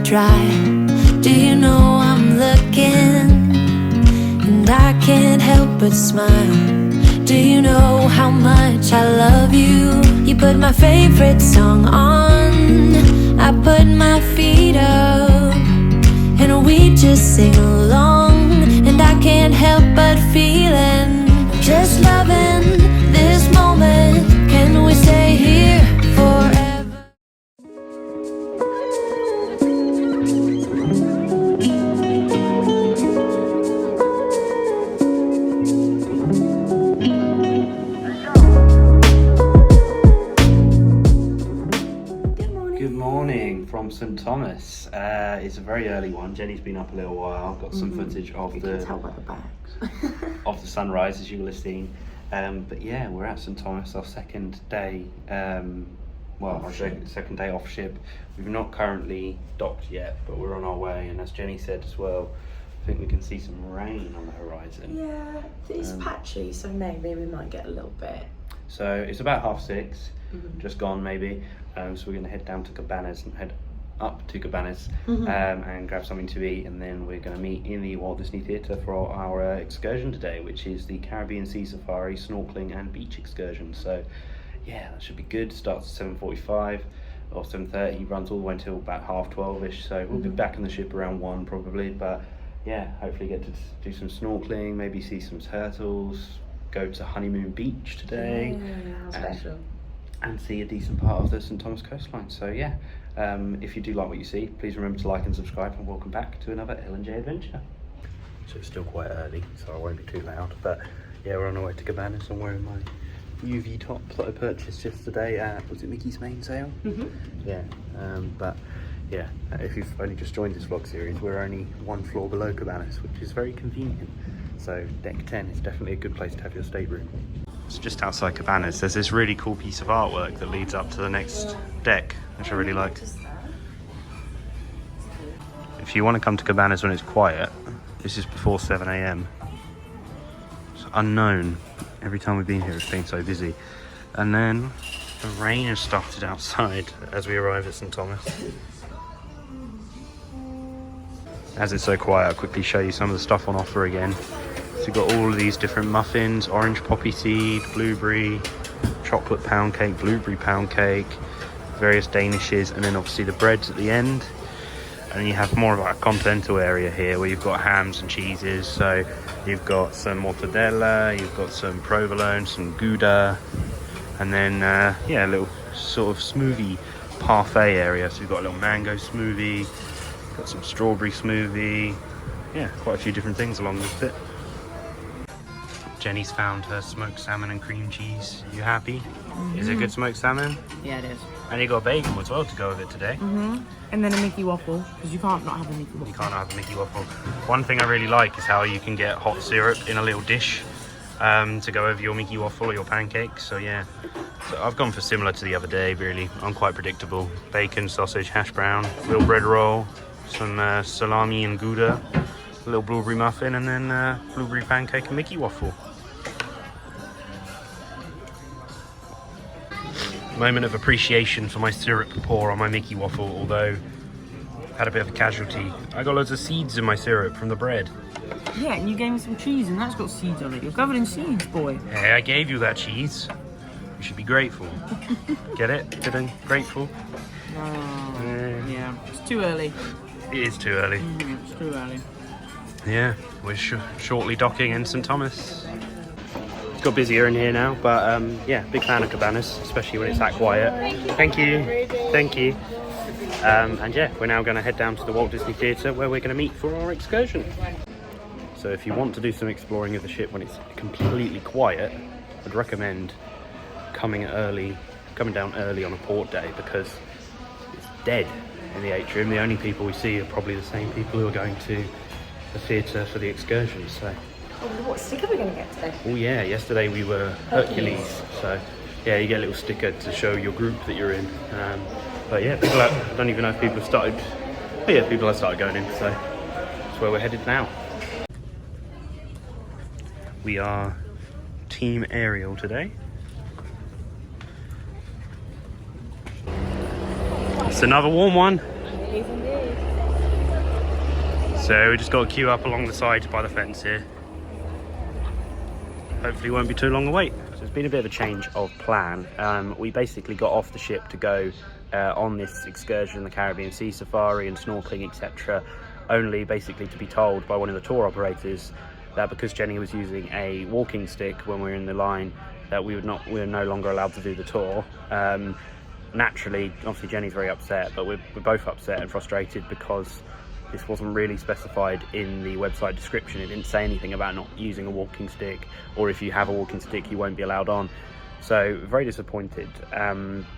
dry. Do you know I'm looking, and I can't help but smile. Do you know how much I love you? You put my favorite song on, I put my feet up, and we just sing along. And I can't help but feeling, just loving this moment. Can we stay here forever? Good morning from St Thomas. It's a very early one. Jenny's been up a little while. Got some footage of of the sunrise, as you will have seen. But yeah, we're at St Thomas, our second day. Second day off ship. We've not currently docked yet, but we're on our way. And as Jenny said as well, I think we can see some rain on the horizon. Yeah, it's patchy, so maybe we might get a little bit. So it's about 6:30, just gone maybe. So we're going to head down to Cabanas and head up to Cabanas and grab something to eat, and then we're going to meet in the Walt Disney Theatre for our excursion today, which is the Caribbean Sea Safari, snorkeling and beach excursion. So yeah, that should be good. Starts at 7:45 or 7:30, runs all the way until about 12:30ish. So we'll be back on the ship around 1 probably, but yeah, hopefully get to do some snorkeling, maybe see some turtles, go to Honeymoon Beach today. Yeah, special. And see a decent part of the St Thomas coastline. So yeah, if you do like what you see, please remember to like and subscribe, and welcome back to another L&J adventure. So it's still quite early, so I won't be too loud, but yeah, we're on our way to Cabanas. I'm wearing my UV tops that I purchased yesterday at, was it Mickey's Main Sale? Yeah, but yeah, if you've only just joined this vlog series, we're only one floor below Cabanas, which is very convenient. So deck 10 is definitely a good place to have your stateroom. So just outside Cabanas, there's this really cool piece of artwork that leads up to the next deck, which I really like. If you want to come to Cabanas when it's quiet, this is before 7 AM. It's unknown. Every time we've been here, it's been so busy. And then the rain has started outside as we arrive at St Thomas. As it's so quiet, I'll quickly show you some of the stuff on offer again. So you've got all of these different muffins: orange poppy seed, blueberry, chocolate pound cake, blueberry pound cake, various danishes, and then obviously the breads at the end. And then you have more of a continental area here where you've got hams and cheeses. So you've got some mortadella, you've got some provolone, some Gouda, and then yeah, a little sort of smoothie parfait area. So you've got a little mango smoothie, got some strawberry smoothie, yeah, quite a few different things along this bit. Jenny's found her smoked salmon and cream cheese. You happy? Is it good smoked salmon? Yeah, it is. And you got bacon as well to go with it today. And then a Mickey waffle, because you can't not have a Mickey waffle. You can't have a Mickey waffle. One thing I really like is how you can get hot syrup in a little dish to go over your Mickey waffle or your pancakes. So yeah, so I've gone for similar to the other day, really. I'm quite predictable. Bacon, sausage, hash brown, little bread roll, some salami and Gouda, a little blueberry muffin, and then blueberry pancake and Mickey waffle. Moment of appreciation for my syrup pour on my Mickey waffle, although had a bit of a casualty. I got loads of seeds in my syrup from the bread. Yeah, and you gave me some cheese, and that's got seeds on it. You're covered in seeds, boy. Hey, I gave you that cheese. You should be grateful. Get it? Feeling grateful? Yeah, it's too early. It is too early. It's too early. Yeah, we're shortly docking in St Thomas. It's got busier in here now, but yeah, big fan of Cabanas, especially when it's that quiet. Thank you. Thank you. And yeah, we're now going to head down to the Walt Disney Theatre where we're going to meet for our excursion. So if you want to do some exploring of the ship when it's completely quiet, I'd recommend coming down early on a port day, because it's dead in the atrium. The only people we see are probably the same people who are going to the theatre for the excursion. So. Oh, what sticker are we going to get today? Oh yeah, yesterday we were Hercules. So yeah, you get a little sticker to show your group that you're in. But yeah, I don't even know if people have started. But yeah, people have started going in, so that's where we're headed now. We are Team Ariel today. It's another warm one. It is indeed. So we just got to queue up along the side by the fence here. Hopefully won't be too long a wait. So it's been a bit of a change of plan. We basically got off the ship to go on this excursion, the Caribbean Sea Safari and snorkeling, etc. Only basically to be told by one of the tour operators that because Jenny was using a walking stick when we were in the line, that we were no longer allowed to do the tour. Naturally, obviously Jenny's very upset, but we're both upset and frustrated because this wasn't really specified in the website description. It didn't say anything about not using a walking stick, or if you have a walking stick you won't be allowed on. So very disappointed,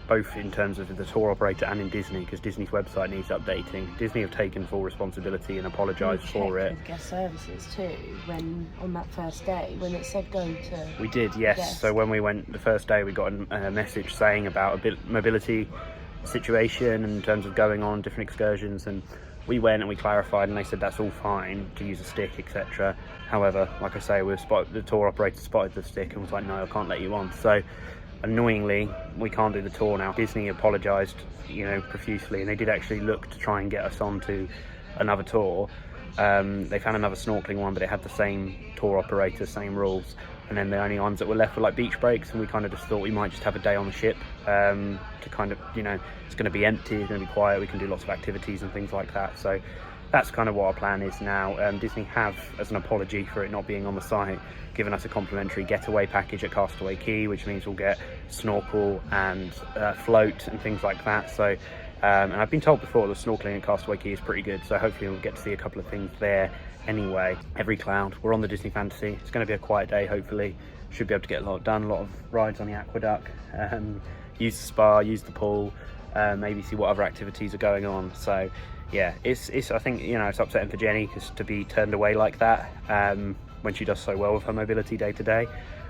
both in terms of the tour operator and in Disney, because Disney's website needs updating. Disney have taken full responsibility and apologised for it. With guest services too, when on that first day when it said go to. We did, yes. Yes. So when we went the first day, we got a message saying about a bit mobility situation in terms of going on different excursions, and we went and we clarified, and they said that's all fine to use a stick, etc. However, like I say, the tour operator spotted the stick and was like, no, I can't let you on. So annoyingly, we can't do the tour now. Disney apologised, profusely, and they did actually look to try and get us onto another tour. They found another snorkeling one, but it had the same tour operator, same rules. And then the only ones that were left were like beach breaks, and we kind of just thought we might just have a day on the ship to kind of, it's going to be empty, it's going to be quiet, we can do lots of activities and things like that. So that's kind of what our plan is now. Disney have, as an apology for it not being on the site, given us a complimentary getaway package at Castaway Cay, which means we'll get snorkel and float and things like that. So and I've been told before that snorkeling at Castaway Cay is pretty good, so hopefully we'll get to see a couple of things there anyway. Every cloud, we're on the Disney Fantasy. It's going to be a quiet day, hopefully. Should be able to get a lot done, a lot of rides on the aqueduct, use the spa, use the pool, maybe see what other activities are going on. So yeah, it's I think it's upsetting for Jenny because to be turned away like that when she does so well with her mobility day to day,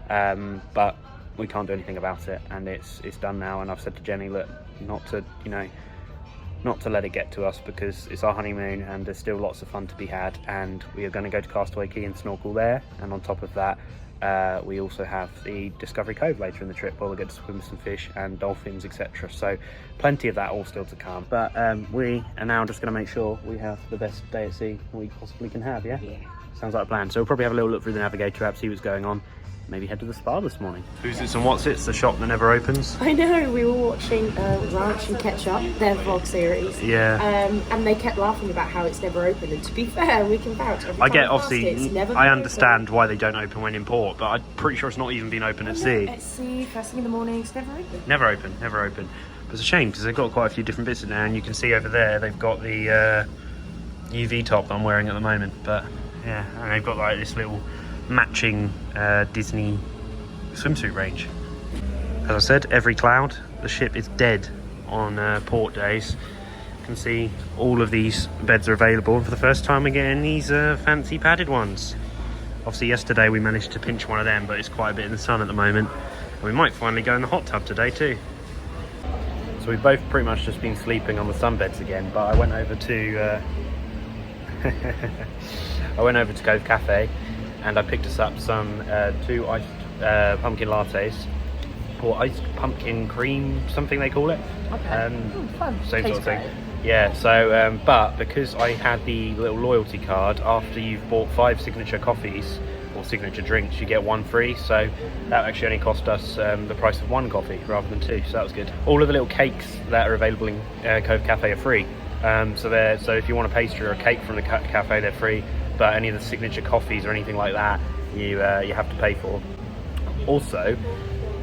but we can't do anything about it, and it's done now. And I've said to Jenny, look, not to let it get to us, because it's our honeymoon and there's still lots of fun to be had, and we are going to go to Castaway Cay and snorkel there, and on top of that we also have the Discovery Cove later in the trip where we'll get to swim with some fish and dolphins, etc. So plenty of that all still to come, but we are now just going to make sure we have the best day at sea we possibly can have. Yeah, sounds like a plan. So we'll probably have a little look through the navigator app, see what's going on, maybe head to the spa this morning. Who's It's and What's It's, the shop that never opens. I know, we were watching Ranch and Ketchup, their vlog series. Yeah. And they kept laughing about how it's never open, and to be fair, we can vouch. I get, obviously, I understand why they don't open when in port, but I'm pretty sure it's not even been open at sea. At sea, first thing in the morning, it's never open. Never open. But it's a shame, because they've got quite a few different bits in there, and you can see over there, they've got the UV top that I'm wearing at the moment. But yeah, and they've got like this little matching Disney swimsuit range. As I said, every cloud. The ship is dead on port days. You can see all of these beds are available, and for the first time we're getting these fancy padded ones. Obviously yesterday we managed to pinch one of them, but it's quite a bit in the sun at the moment, and we might finally go in the hot tub today too. So we've both pretty much just been sleeping on the sunbeds again, but I went over to Cove Cafe, and I picked us up some 2 iced pumpkin lattes, or iced pumpkin cream, something they call it. Okay. Fun. Same sort of thing. Great. Yeah, so, but because I had the little loyalty card, after you've bought 5 signature coffees, or signature drinks, you get 1 free, so that actually only cost us the price of 1 coffee rather than 2, so that was good. All of the little cakes that are available in Cove Cafe are free. So if you want a pastry or a cake from the cafe, they're free, but any of the signature coffees or anything like that, you have to pay for. Also,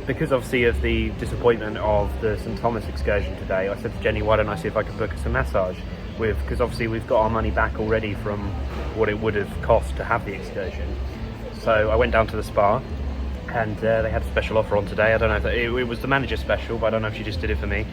because obviously of the disappointment of the St Thomas excursion today, I said to Jenny, why don't I see if I can book us a massage because obviously we've got our money back already from what it would have cost to have the excursion. So I went down to the spa, and they had a special offer on today. I don't know if it was the manager special, but I don't know if she just did it for me.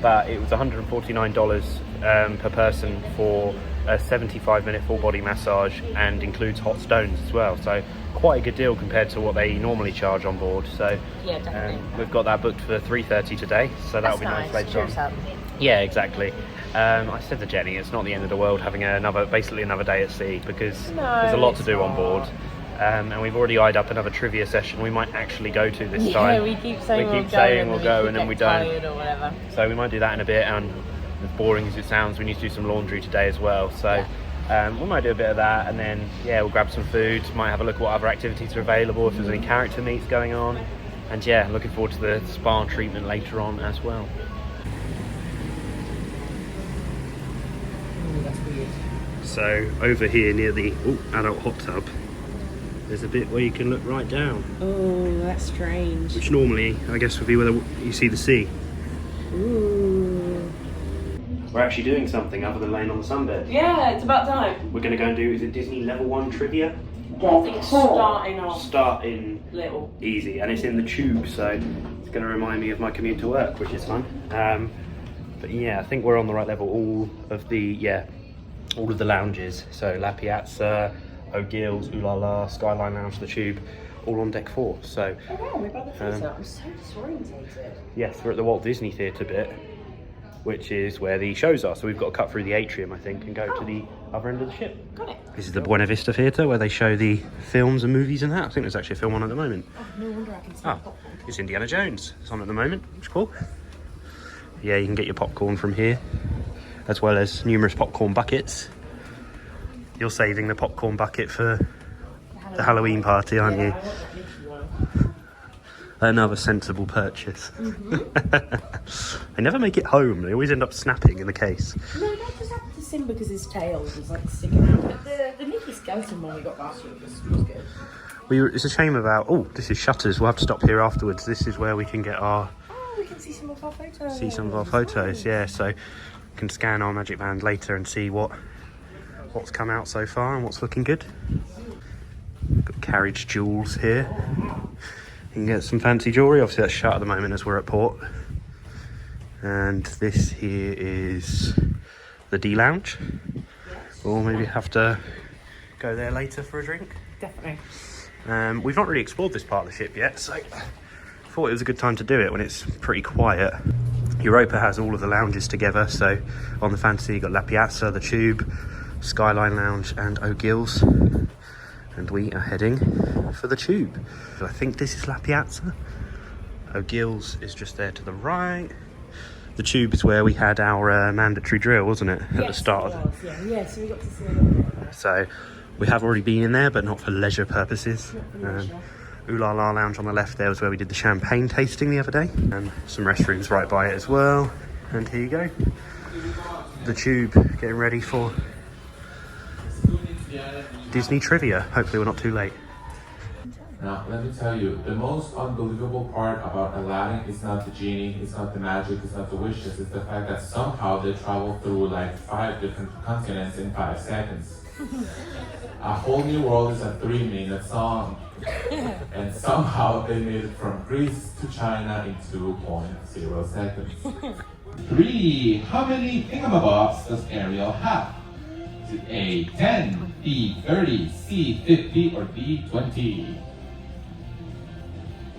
But it was $149 per person for a 75-minute full body massage, and includes hot stones as well. So quite a good deal compared to what they normally charge on board. So yeah, definitely. We've got that booked for 3:30 today, so that'll be nice later on. Yeah, exactly. I said to Jenny, it's not the end of the world having basically another day at sea, because there's a lot to do on board. And we've already eyed up another trivia session we might actually go to this time. Yeah, we keep saying we'll go, and then we don't. Or whatever. So we might do that in a bit, and as boring as it sounds, we need to do some laundry today as well. So We might do a bit of that, and then yeah, we'll grab some food, might have a look at what other activities are available, if there's any character meets going on, and yeah, looking forward to the spa treatment later on as well. That's weird. So over here near the adult hot tub, there's a bit where you can look right down, Oh, that's strange. which normally I guess would be where you see the sea. Ooh. We're actually doing something other than laying on the sunbed. Yeah, it's about time. We're going to go and do, is it Disney Level 1 trivia? I think starting off Starting little. easy, and it's in the tube, so it's going to remind me of my commute to work, which is fun. But yeah, I think we're on the right level. All of the lounges, so La Piazza, O'Gill's, Ooh La La, Skyline Lounge, the Tube, all on deck 4. So Oh wow, we're by the theatre. I'm so disorientated. yes, we're at the Walt Disney Theatre bit, which is where the shows are. So we've got to cut through the atrium, I think, and go to the other end of the ship. Got it. This is the Buena Vista Theatre, where they show the films and movies and that. I think there's actually a film on at the moment. Oh, no wonder I can smell Oh, popcorn. it's Indiana Jones. It's on at the moment, which is cool. Yeah, you can get your popcorn from here, as well as numerous popcorn buckets. You're saving the popcorn bucket for the Halloween party, aren't you? I want that Mickey one. Another sensible purchase. They never make it home. They always end up snapping in the case. No, that just happened to Simba because his tail was like sticking out. But the Mickey skeleton one we got last year was good. It's a shame about... Oh, this is Shutters. We'll have to stop here afterwards. This is where we can get our... Oh, we can see some of our photos. See some of our photos, yeah. So we can scan our Magic Band later and see what's come out so far and what's looking good. Got carriage jewels here. You can get some fancy jewellery. Obviously that's shut at the moment as we're at port. And this here is the D Lounge. We'll maybe have to go there later for a drink. Definitely. We've not really explored this part of the ship yet, so I thought it was a good time to do it when it's pretty quiet. Europa has all of the lounges together, so on the Fantasy you've got La Piazza, the Tube, Skyline Lounge and O'Gill's. And we are heading for the Tube. I think this is La Piazza. O'Gill's is just there to the right. The Tube is where we had our mandatory drill, wasn't it? At the start of it. Yeah, so we got to see a little bit of that. So we have already been in there, but not for leisure purposes. Ooh La La Lounge on the left there was where we did the champagne tasting the other day. And some restrooms right by it as well. And here you go. The Tube getting ready for Disney trivia. Hopefully we're not too late. Now, let me tell you, the most unbelievable part about Aladdin is not the genie, it's not the magic, it's not the wishes, it's the fact that somehow they travel through like 5 different continents in 5 seconds. A Whole New World is a 3-minute song. And somehow they made it from Greece to China in 2.0 seconds. 3. How many thingamabobs does Ariel have? Is it A, 10, B, 30, C, 50, or D, 20?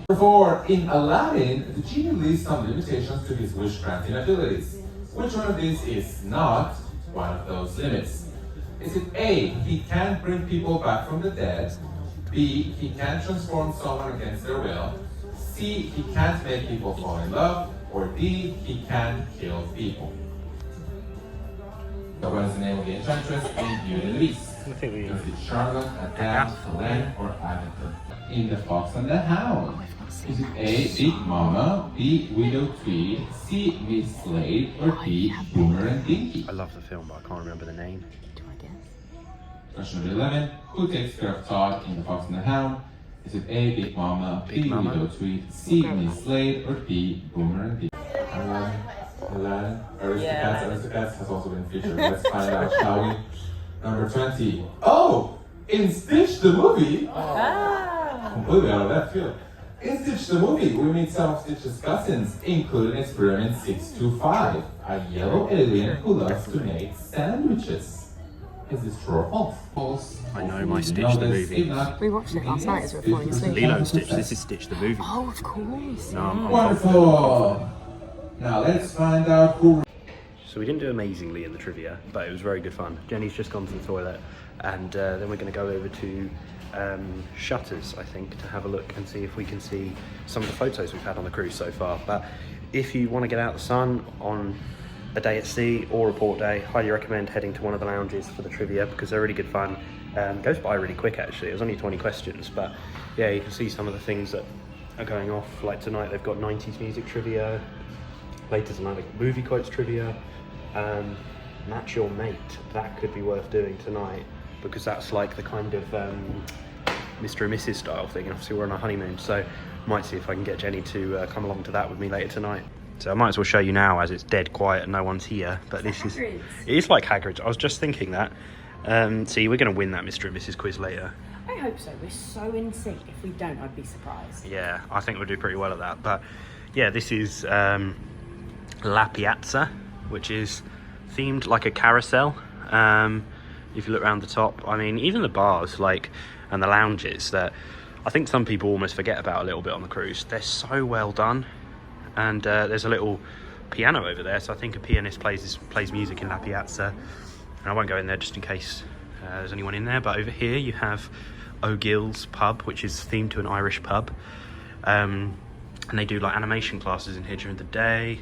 Number 4. In Aladdin, the genie leaves some limitations to his wish-granting abilities. Which one of these is not one of those limits? Is it A, he can't bring people back from the dead? B, he can't transform someone against their will? C, he can't make people fall in love? Or D, he can't kill people? So what is the name of the enchantress in Beauty and the Beast? I think we... Is it Charlotte, Adele, Helene, or Agatha? In The Fox and the Hound. Is it A, Big Mama, B, Widow Tweed, C, Miss Slade, or D, Boomer and Dinky? I love the film, but I can't remember the name. Do I guess? Question number 11. Who takes care of Todd in The Fox and the Hound? Is it A, Big Mama, Big B, Mama. Widow Tweed, C, Miss Slade, or D, Boomer and Dinky? Aladdin, Aristocats has also been featured. Let's find out, shall we? Number 20. Oh! In Stitch the movie! Completely out of left field. In Stitch the movie, we meet some of Stitch's cousins, including Experiment 625, a yellow alien who loves to make sandwiches. Is this true or false? I know my Stitch the movie. We watched it last night as we were falling asleep. Lilo and Stitch, this is Stitch the movie. Oh, of course. No, I'm Wonderful! Now let's find out who... So we didn't do amazingly in the trivia, but it was very good fun. Jenny's just gone to the toilet, and then we're going to go over to Shutters, I think, to have a look and see if we can see some of the photos we've had on the cruise so far. But if you want to get out the sun on a day at sea or a port day, highly recommend heading to one of the lounges for the trivia because they're really good fun. Goes by really quick actually. It was only 20 questions, but yeah, you can see some of the things that are going off. Like tonight they've got 90s music trivia, later tonight they've got movie quotes trivia, match your mate. That could be worth doing tonight because that's like the kind of Mr. and Mrs. style thing, and obviously we're on a honeymoon, so might see if I can get Jenny to come along to that with me later tonight. So I might as well show you now as it's dead quiet and no one's here, but this is, it is like Hagrid's. I was just thinking that. See, we're going to win that Mr. and Mrs. quiz later. I hope so. We're so in sync. If we don't, I'd be surprised. Yeah, I think we'll do pretty well at that. But yeah, this is La Piazza, which is themed like a carousel. If you look around the top, I mean, even the bars, like, and the lounges that I think some people almost forget about a little bit on the cruise. They're so well done. And there's a little piano over there, so I think a pianist plays music in La Piazza. And I won't go in there just in case there's anyone in there, but over here you have O'Gill's pub, which is themed to an Irish pub. And they do like animation classes in here during the day,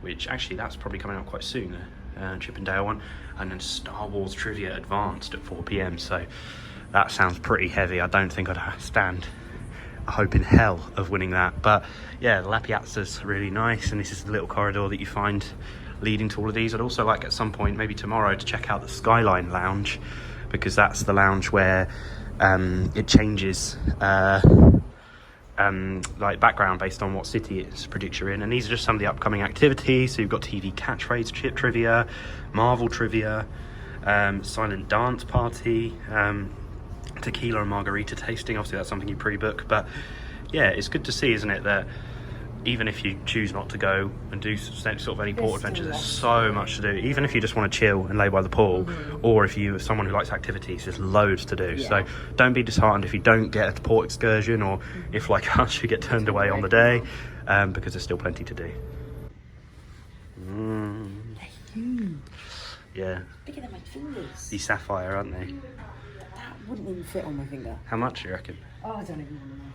which actually that's probably coming up quite soon, the Chip and Dale one. And then Star Wars Trivia Advanced at 4 PM, so that sounds pretty heavy. I don't think I'd stand a hope in hell of winning that. But yeah, La Piazza's really nice, and this is the little corridor that you find leading to all of these. I'd also like at some point, maybe tomorrow, to check out the Skyline Lounge, because that's the lounge where it changes like background based on what city it's predicts you're in. And these are just some of the upcoming activities. So you've got TV catchphrase chip trivia, Marvel trivia, silent dance party, tequila and margarita tasting. Obviously that's something you pre-book, but yeah, it's good to see, isn't it, that even if you choose not to go and do sort of any port adventures, there's so much to do. Even if you just want to chill and lay by the pool, or if you're someone who likes activities, there's loads to do. So don't be disheartened if you don't get a port excursion, or if, like us, you get turned away on the day, because there's still plenty to do. Yeah. Bigger than my fingers. These sapphire, aren't they? That wouldn't even fit on my finger. How much do you reckon? Oh, I don't even want to know.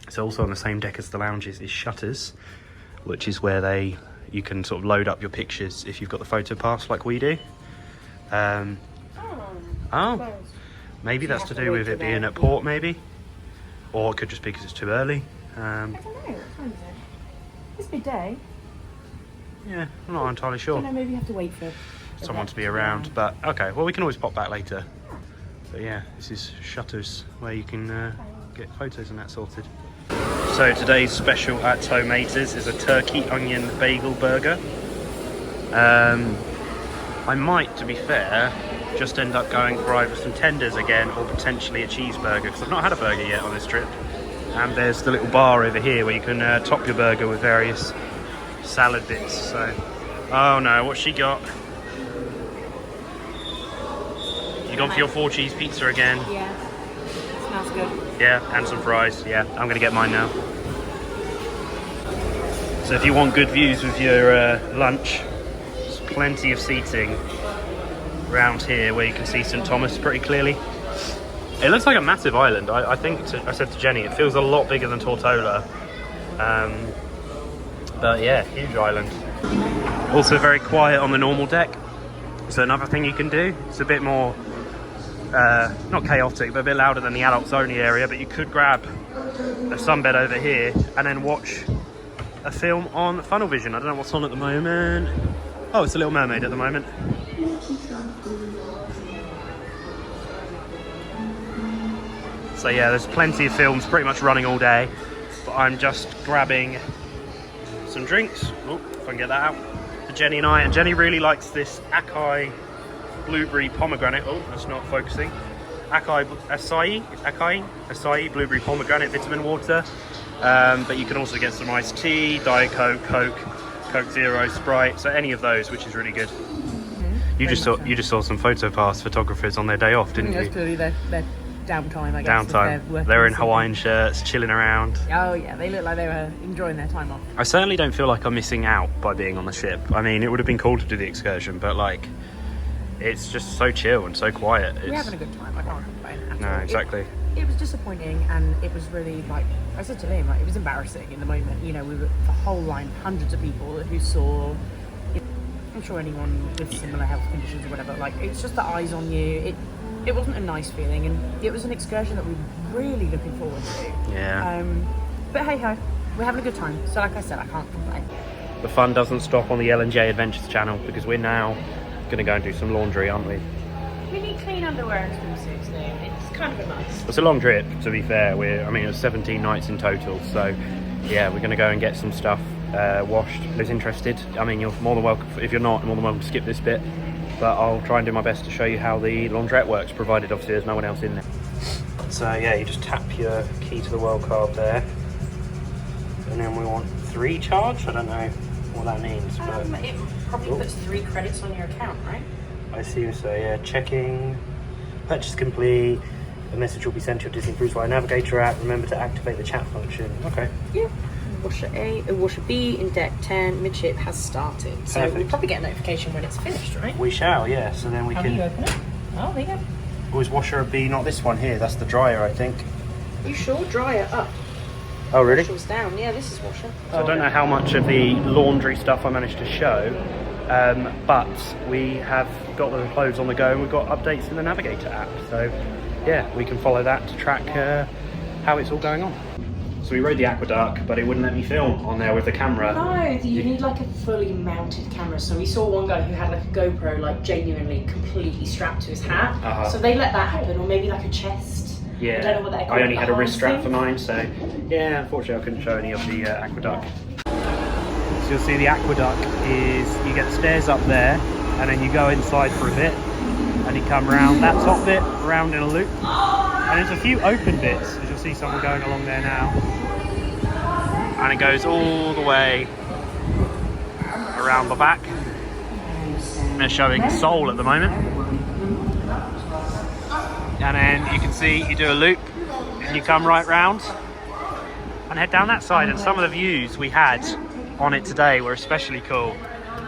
So also on the same deck as the lounges is Shutters, which is where you can sort of load up your pictures if you've got the photo pass like we do. Maybe that's to do with it being at port, maybe, or it could just be because it's too early. I don't know. What time is it? It's midday. Yeah, I'm not entirely sure. I don't know, maybe you have to wait for someone to be around, but okay. Well, we can always pop back later. But yeah, this is Shutters, where you can get photos and that sorted. So today's special at Tomatoes is a turkey onion bagel burger. I might, to be fair, just end up going for either some tenders again or potentially a cheeseburger, because I've not had a burger yet on this trip. And there's the little bar over here where you can top your burger with various salad bits. So, oh no, what's she got? You gone for your 4 cheese pizza again? Yeah. Smells good. Yeah, and some fries. Yeah, I'm gonna get mine now. So if you want good views with your lunch, there's plenty of seating around here where you can see St Thomas pretty clearly. It looks like a massive island. I think I said to Jenny, it feels a lot bigger than Tortola. But yeah, huge island. Also very quiet on the normal deck. So another thing you can do, it's a bit more not chaotic, but a bit louder than the adults only area, but you could grab a sunbed over here and then watch a film on Funnel Vision. I don't know what's on at the moment. Oh, it's a Little Mermaid at the moment. So yeah, there's plenty of films pretty much running all day, but I'm just grabbing some drinks. Oh, if I can get that out. For Jenny and I, and Jenny really likes this acai blueberry pomegranate. Oh, that's not focusing. Acai blueberry pomegranate vitamin water. But you can also get some iced tea, Diet Coke, Coke Zero, Sprite. So any of those, which is really good. You just saw some photo pass photographers on their day off, didn't you? That's clearly their downtime, I guess. Downtime. They were in Hawaiian shirts, chilling around. Oh yeah, they look like they were enjoying their time off. I certainly don't feel like I'm missing out by being on the ship. I mean, it would have been cool to do the excursion, but like, it's just so chill and so quiet. We're having a good time. I can't complain at all. No, exactly. It was disappointing, and it was really, like I said to Liam, like, it was embarrassing in the moment. You know, we were the whole line, hundreds of people who saw sure anyone with similar health conditions or whatever, like, it's just the eyes on you. It wasn't a nice feeling, and it was an excursion that we were really looking forward to. Yeah. But hey ho, we're having a good time. So like I said, I can't complain. The fun doesn't stop on the L&J Adventures channel because we're now going to go and do some laundry, aren't we? We need clean underwear and swimsuits now. It's kind of a must. It's a long trip, to be fair. I mean, it was 17 nights in total, so yeah, we're going to go and get some stuff washed. Liz interested? I mean, you're more than welcome. If you're not, you're more than welcome to skip this bit. But I'll try and do my best to show you how the laundrette works, provided obviously there's no one else in there. So yeah, you just tap your key to the world card there, and then we want 3 charge. I don't know what that means, but It probably puts 3 credits on your account, right? I assume so. Yeah, checking, purchase complete. A message will be sent to your Disney Cruise Line Navigator app. Remember to activate the chat function. Okay. Yep. Washer A, Washer B in deck 10, midship has started. So Perfect. we'll probably get a notification when it's finished, right? We shall, yeah. So then we How do you can. open it? Oh, there you go. Always washer B, not this one here. That's the dryer, I think. You sure? Dryer up. Oh, really? Washer's down. Yeah, this is washer. So I don't know how much of the laundry stuff I managed to show, but we have got the clothes on the go and we've got updates in the Navigator app. So yeah, we can follow that to track how it's all going on. So we rode the aqueduct, but it wouldn't let me film on there with the camera. No, you need like a fully mounted camera. So we saw one guy who had like a GoPro, like genuinely completely strapped to his hat. Uh-huh. So they let that happen, or maybe like a chest. Yeah, I don't know what they're I only called, had a the wrist strap harness for mine, so yeah, unfortunately I couldn't show any of the aqueduct. So you'll see the aqueduct is, you get the stairs up there, and then you go inside for a bit, and you come round that top bit, round in a loop. And there's a few open bits, as you'll see someone going along there now. And it goes all the way around the back. They're showing Seoul at the moment. And then you can see you do a loop and you come right round and head down that side. And some of the views we had on it today were especially cool.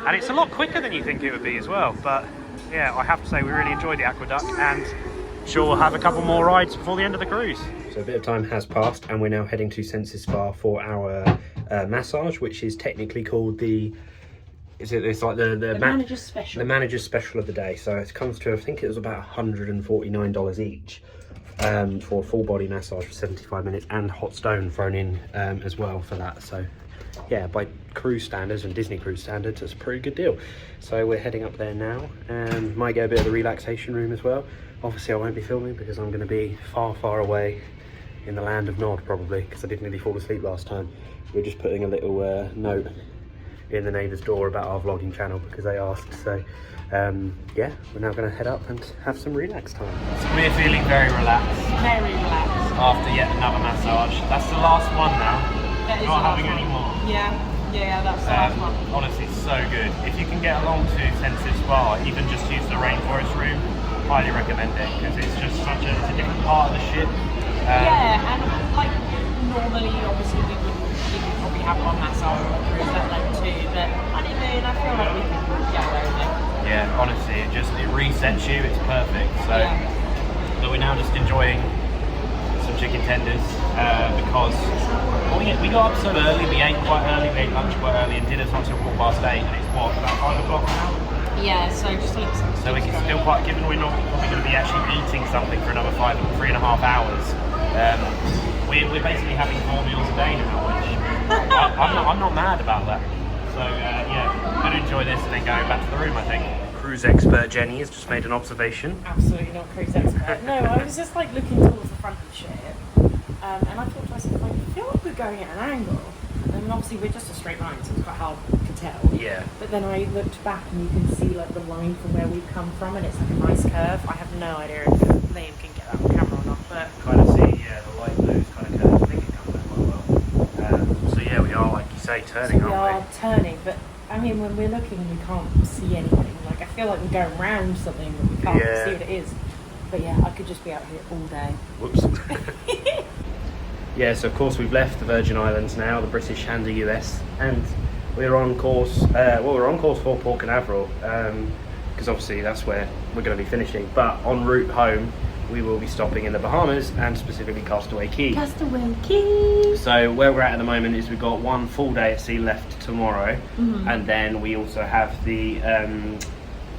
And it's a lot quicker than you think it would be as well. But yeah, I have to say we really enjoyed the aqueduct, and sure we'll have a couple more rides before the end of the cruise. So a bit of time has passed and we're now heading to Senses Spa for our massage, which is technically called the, it's like the manager's special. The manager's special of the day. So it comes to, I think it was about $149 each for a full body massage for 75 minutes and hot stone thrown in as well for that. So yeah, by cruise standards and Disney cruise standards, it's a pretty good deal. So we're heading up there now, and might get a bit of the relaxation room as well. Obviously I won't be filming because I'm going to be far, far away in the land of Nod probably, because I did nearly fall asleep last time. We're just putting a little note in the neighbour's door about our vlogging channel because they asked. So yeah, we're now going to head up and have some relax time. So we're feeling very relaxed. Very relaxed. After yet another massage. That's the last one now. That is Not the last having one. any more. Yeah, that's the last one. Honestly, it's so good. If you can get along to Senses Spa, even just use the rainforest room, highly recommend it because it's just such a different part of the ship. Yeah, and like normally, obviously, we would probably have one massage on a cruise, let alone 2. But honeymoon, I feel like we can get away with it. Yeah, honestly, it resets you. It's perfect. So, but we're now just enjoying some chicken tenders because we got up so early. We ate quite early. We ate lunch quite early, and dinner's not till 8:15, and it's what, about 5 o'clock now. Yeah, so just look. So we can still quite, given we're not probably going to be actually eating something for another 3.5 hours. We're basically having 4 meals a day now, which I'm not mad about that. So yeah, I'm going to enjoy this and then going back to the room, I think. Cruise expert Jenny has just made an observation. Absolutely not cruise expert. No, I was just like looking towards the front of the ship, and I thought to myself, like, I feel like we're going at an angle. And obviously we're just a straight line, so it's quite hard to tell. Yeah. But then I looked back and you can see like the line from where we've come from, and it's like a nice curve. I have no idea if Liam can get that on camera or not, but Kind of see, yeah, the light blues kind of curve. I think it comes out quite well. So yeah, we are, like you say, turning, so we aren't are turning. But I mean, when we're looking, we can't see anything. Like I feel like we're going round something, but we can't see what it is. But yeah, I could just be out here all day. Whoops. Yeah, so of course we've left the Virgin Islands now, the British and the US, and we're on course. We're on course for Port Canaveral because obviously that's where we're going to be finishing. But en route home, we will be stopping in the Bahamas, and specifically Castaway Cay. Castaway Cay. So where we're at the moment is we've got one full day at sea left tomorrow, and then we also have the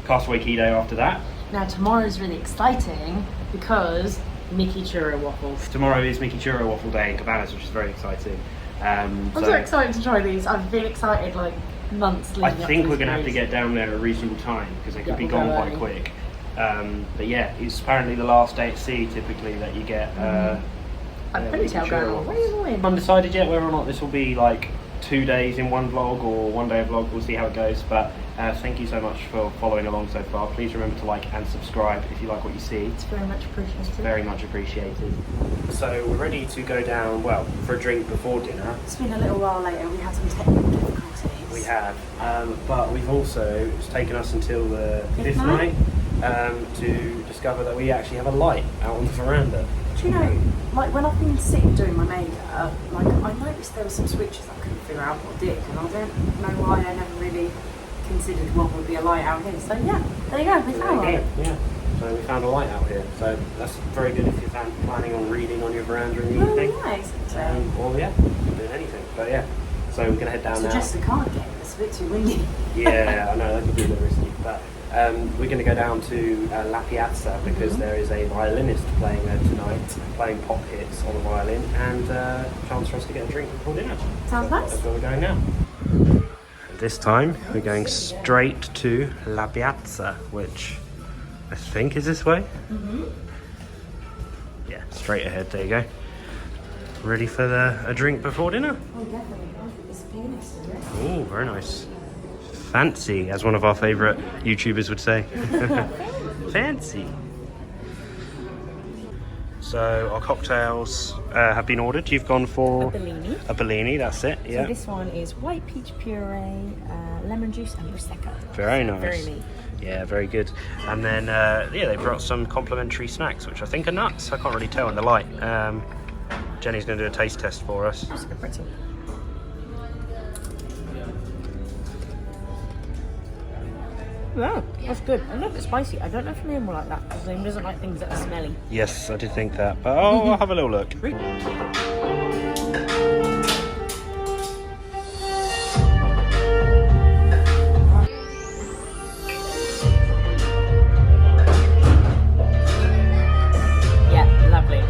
Castaway Cay day after that. Now tomorrow's really exciting because Mickey Churro waffles. Tomorrow is Mickey Churro Waffle Day in Cabanas, which is very exciting. I'm so excited to try these. I've been excited like months I leading up think to we're this going to have to cruise. get down there at a reasonable time because they could be we'll gone go quite early. quick. But yeah, it's apparently the last day at sea typically that you get. I'm pretty Mickey Churro going. waffles. What are you doing? Undecided yet whether or not this will be like 2 days in one vlog or 1 day vlog. We'll see how it goes. But thank you so much for following along so far. Please remember to like and subscribe if you like what you see. It's very much appreciated. Very much appreciated. So we're ready to go down, well, for a drink before dinner. It's been a little while later. We had some technical difficulties. We have, but we've also, it's taken us until the fifth night? night to discover that we actually have a light out on the veranda. Do you know, like when I've been sitting doing my makeup, like I noticed there were some switches I couldn't figure out what did, and I don't know why I never really considered what would be a light out here. So yeah, there you go, we found There you it. go, yeah. So we found a light out here. So that's very good if you're planning on reading on your veranda in the Oh, evening. nice. Or yeah, doing anything. But yeah, so we're gonna head down now. Suggest a card game. It's a bit too windy. Yeah, I know, that could be a bit risky, but we're going to go down to La Piazza because there is a violinist playing there tonight, playing pop hits on the violin, and a chance for us to get a drink before dinner. Sounds nice. That's where we're going now. This time, we're going straight to La Piazza, which I think is this way. Yeah, straight ahead, there you go. Ready for a drink before dinner? Oh, definitely. It's pianist, isn't it? Oh, very nice. Fancy, as one of our favourite YouTubers would say. Fancy. So our cocktails have been ordered. You've gone for Bellini. a Bellini, that's it. Yeah. So this one is white peach puree, lemon juice, and prosecco. Very nice. Very neat. Yeah, very good. And then yeah, they brought some complimentary snacks, which I think are nuts. I can't really tell in the light. Jenny's going to do a taste test for us. That's a good pretzel. Yeah, that's good. A little bit spicy. I don't know if Liam will like that because Liam doesn't like things that are smelly. Yes, I did think that. But I'll have a little look. Yeah, lovely.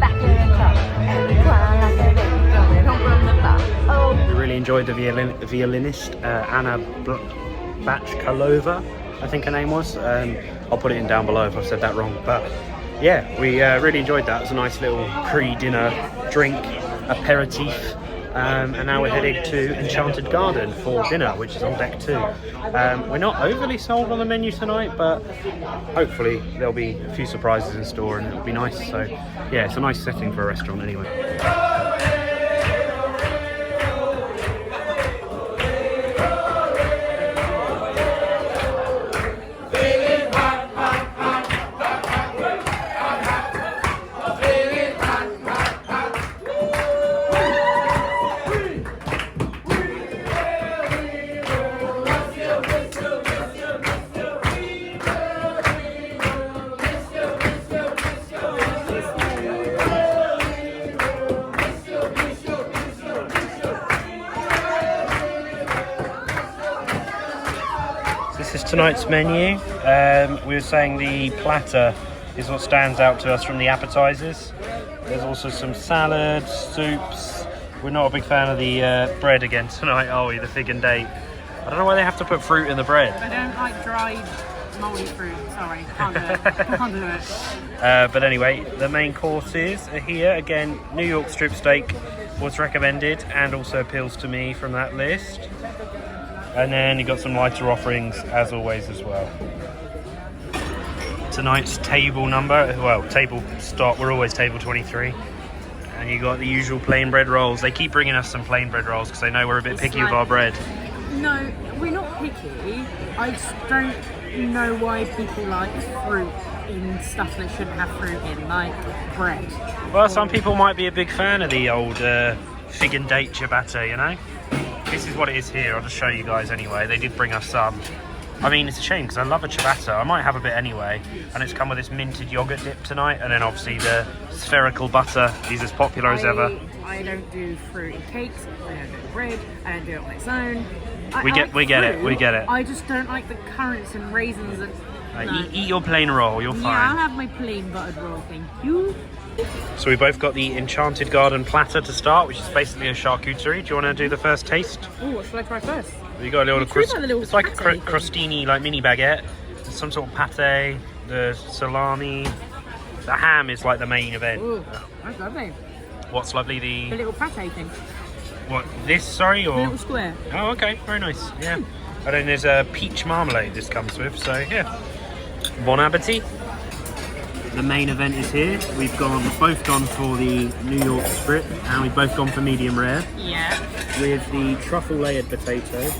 Back in the truck and cry like a baby coming home from the bar. Oh. We really enjoyed the violinist, Anna Bachkalova, I think her name was. I'll put it in down below if I've said that wrong. But yeah, we really enjoyed that. It was a nice little pre-dinner drink, aperitif. And now we're heading to Enchanted Garden for dinner, which is on deck 2. We're not overly sold on the menu tonight, but hopefully there'll be a few surprises in store and it'll be nice. So yeah, it's a nice setting for a restaurant anyway. This is tonight's menu. We were saying the platter is what stands out to us from the appetizers. There's also some salads, soups. We're not a big fan of the bread again tonight, are we? The fig and date. I don't know why they have to put fruit in the bread. I don't like dried, mouldy fruit. Sorry, can't do it. Can't do it. But anyway, the main courses are here. Again, New York strip steak was recommended and also appeals to me from that list. And then you got some lighter offerings as always as well. Tonight's table number, well, table stop, we're always table 23. And you got the usual plain bread rolls. They keep bringing us some plain bread rolls because they know we're a bit picky with our bread. No, we're not picky. I just don't know why people like fruit in stuff that shouldn't have fruit in, like bread. Well, some people might be a big fan of the old fig and date ciabatta, you know? This is what it is here. I'll just show you guys anyway. They did bring us some. I mean, it's a shame because I love a ciabatta. I might have a bit anyway. And it's come with this minted yogurt dip tonight. And then obviously the spherical butter is as popular as ever. I don't do fruit in cakes. I don't do bread. I don't do it on its own. We get it. I just don't like the currants and raisins. And, no. Eat your plain roll, you're fine. Yeah, I'll have my plain buttered roll, thank you. So we both got the Enchanted Garden platter to start, which is basically a charcuterie. Do you want to do the first taste? Oh, what should I try first? You got a little it's like a pate crostini, like mini baguette. There's some sort of pate, the salami. The ham is like the main event. Ooh, that's lovely. What's lovely? The little pate thing. What, this, sorry? Or? The little square. Oh, okay, very nice, yeah. And then there's a peach marmalade this comes with, so yeah. Bon appetit. The main event is here. We've both gone for the New York strip, and we've both gone for medium rare. Yeah. With the truffle layered potato,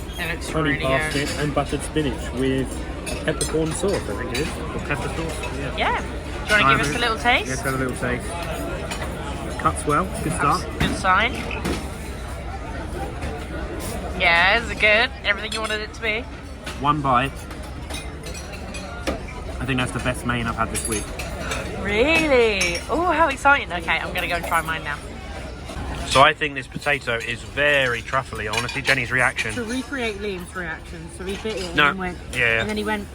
honey parsnip, and buttered spinach with a peppercorn sauce, I think it is. Or pepper sauce, yeah. Yeah. Do you want to give us a little taste? Yes, have a little taste. Cuts well, good start. Good sign. Yeah, is it good? Everything you wanted it to be? One bite. I think that's the best main I've had this week. Really? Oh, how exciting. Okay, I'm going to go and try mine now. So I think this potato is very truffly. I want to see Jenny's reaction. To recreate Liam's reaction, so he bit it and No. then went... Yeah. And then he went...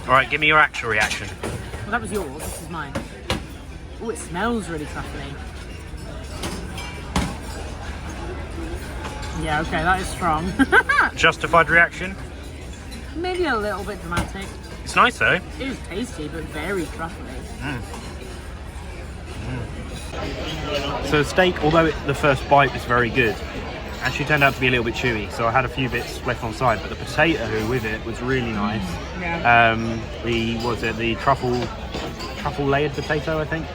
Alright, give me your actual reaction. Well, that was yours. This is mine. Oh, it smells really truffly. Yeah, okay, that is strong. Justified reaction? Maybe a little bit dramatic. It's nice though. It is tasty, but very truffly. So the steak, although the first bite was very good, actually turned out to be a little bit chewy. So I had a few bits left on side, but the potato with it was really nice. Yeah. The truffle layered potato, I think.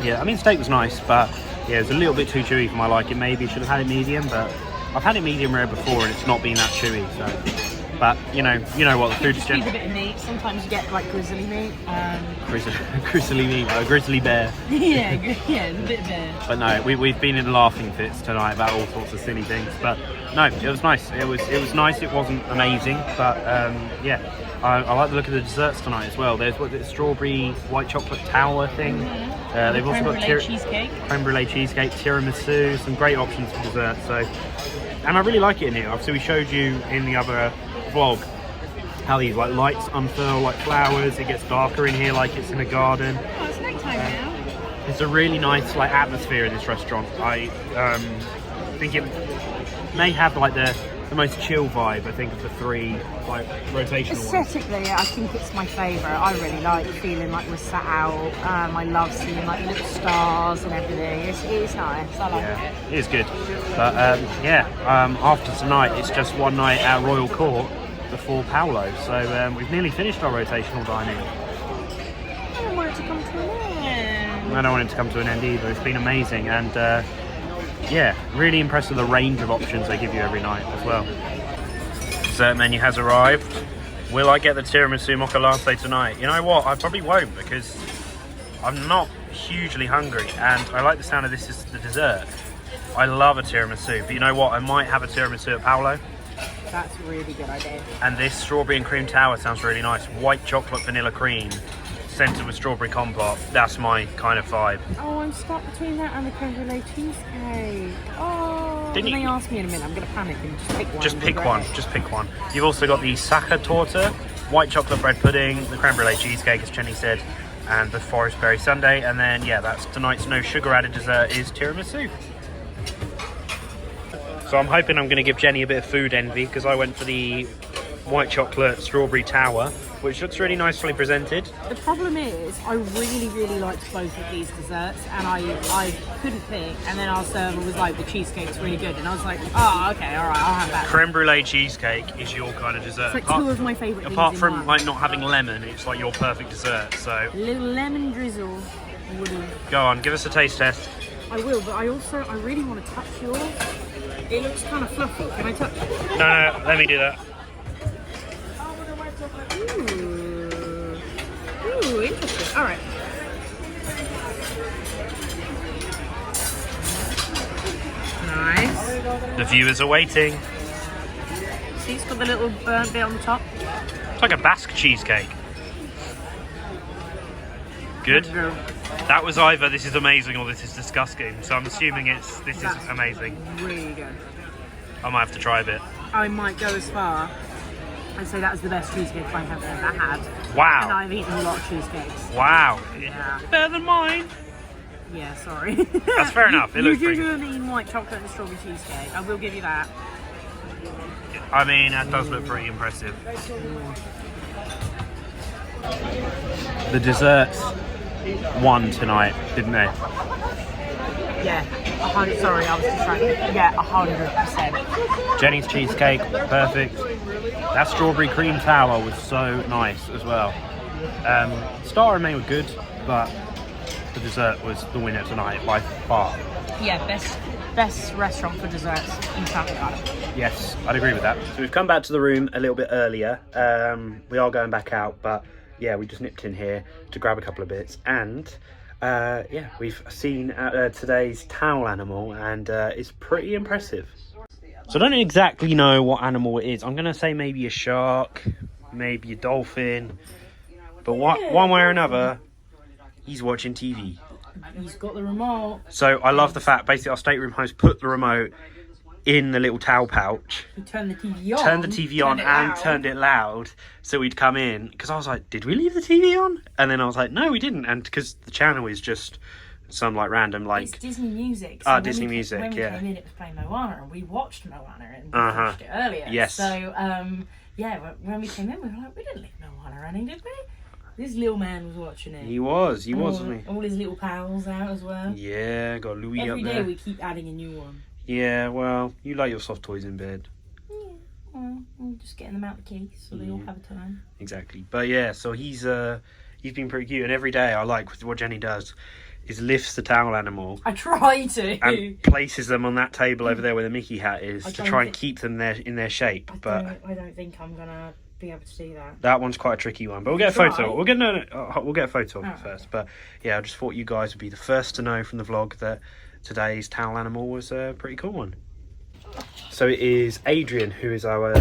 Yeah, I mean steak was nice, but yeah, it was a little bit too chewy for my liking. Maybe should have had it medium, but I've had it medium rare before and it's not been that chewy. So. But you know what the food is. Just need a bit of meat. Sometimes you get like grizzly meat. Grizzly meat, a grizzly bear. yeah, a bit of bear. But no, we've been in laughing fits tonight about all sorts of silly things. But no, it was nice. It was nice. It wasn't amazing, but yeah, I like the look of the desserts tonight as well. There's a strawberry white chocolate tower thing. They've also got cheesecake, creme brulee cheesecake, tiramisu, some great options for dessert. So, and I really like it in here. Obviously, we showed you in the other vlog how these like lights unfurl like flowers. It gets darker in here like it's in a garden. Oh, it's night time now. It's a really nice like atmosphere in this restaurant. I think it may have like the most chill vibe, I think, of the three like rotational ones. Aesthetically, I think it's my favourite. I really like feeling like we're sat out. I love seeing like little stars and everything. It's nice. I like it. It is good. But after tonight, it's just one night at Royal Court before Paolo. So we've nearly finished our rotational dining. I don't want it to come to an end. I don't want it to come to an end either. It's been amazing, and yeah, really impressed with the range of options they give you every night as well. Dessert menu has arrived. Will I get the tiramisu mocha latte tonight? You know what? I probably won't because I'm not hugely hungry, and I like the sound of this as the dessert. I love a tiramisu, but you know what? I might have a tiramisu at Paolo. That's a really good idea. And this strawberry and cream tower sounds really nice. White chocolate vanilla cream, scented with strawberry compote. That's my kind of vibe. Oh, I'm stuck between that and the creme brulee cheesecake. Oh, Didn't when you- they ask me in a minute, I'm going to panic and just pick one. Just and pick regret one. it. Just pick one. You've also got the Saka torta, white chocolate bread pudding, the creme brulee cheesecake, as Jenny said, and the forest berry sundae. And then, yeah, that's tonight's no sugar added dessert is tiramisu. So I'm hoping I'm going to give Jenny a bit of food envy because I went for the white chocolate strawberry tower, which looks really nicely presented. The problem is, I really, really liked both of these desserts, and I couldn't pick. And then our server was like, the cheesecake's really good, and I was like, oh, okay, all right, I'll have that. Creme brulee cheesecake is your kind of dessert. It's like two of my favourite things Apart in from one. like not having lemon, it's like your perfect dessert. So A little lemon drizzle would have. go on, give us a taste test. I will, but I really want to touch yours. It looks kind of fluffy. Can I touch it? No, let me do that. Ooh, interesting. All right. Nice. The viewers are waiting. See, it's got the little burnt bit on the top. It's like a Basque cheesecake. Good. That was either this is amazing or this is disgusting. So I'm assuming this is amazing. Really good. I might have to try a bit. I might go as far and say that was the best cheesecake I have ever had. Wow. And I've eaten a lot of cheesecakes. Wow. Yeah. Better than mine. Yeah, sorry. That's fair enough. It looks pretty You good. do eaten white chocolate and strawberry cheesecake. I will give you that. I mean, that does look pretty impressive. The desserts won tonight, didn't they? Yeah. Sorry, I was distracted. Yeah, 100%. Jenny's cheesecake, perfect. That strawberry cream tower was so nice as well. Starter and main were good, but the dessert was the winner tonight by far. Yeah, best restaurant for desserts in Sandpearl. Yes, I'd agree with that. So we've come back to the room a little bit earlier. We are going back out, but yeah, we just nipped in here to grab a couple of bits. And yeah, we've seen today's towel animal, and it's pretty impressive. So I don't exactly know what animal it is. I'm going to say maybe a shark, maybe a dolphin. But one way or another, he's watching TV. He's got the remote. So I love the fact, basically, our stateroom host put the remote in the little towel pouch. He turned the TV on. Turned the TV on and turned it loud so we'd come in. Because I was like, did we leave the TV on? And then I was like, no, we didn't. And because the channel is just some like random like... It's Disney music. So Disney music, when we yeah. came in, it was playing Moana, and we watched Moana and we watched it earlier. Yes. So, yeah, when we came in, we were like, we didn't leave Moana running, did we? This little man was watching it. He was, wasn't he? All his little pals out as well. Yeah, got Louis Every up there. day we keep adding a new one. Yeah, well, you like your soft toys in bed. Yeah, well, I'm just getting them out the case so they all have a time. Exactly. But yeah, so he's been pretty cute, and every day I like what Jenny does is lifts the towel animal. I try to. And places them on that table over there where the Mickey hat is to try and keep them there in their shape. I don't think I'm gonna be able to do that. That one's quite a tricky one, but we'll get a photo. We'll get a photo of it first. But yeah, I just thought you guys would be the first to know from the vlog that today's towel animal was a pretty cool one. So it is Adrian, who is our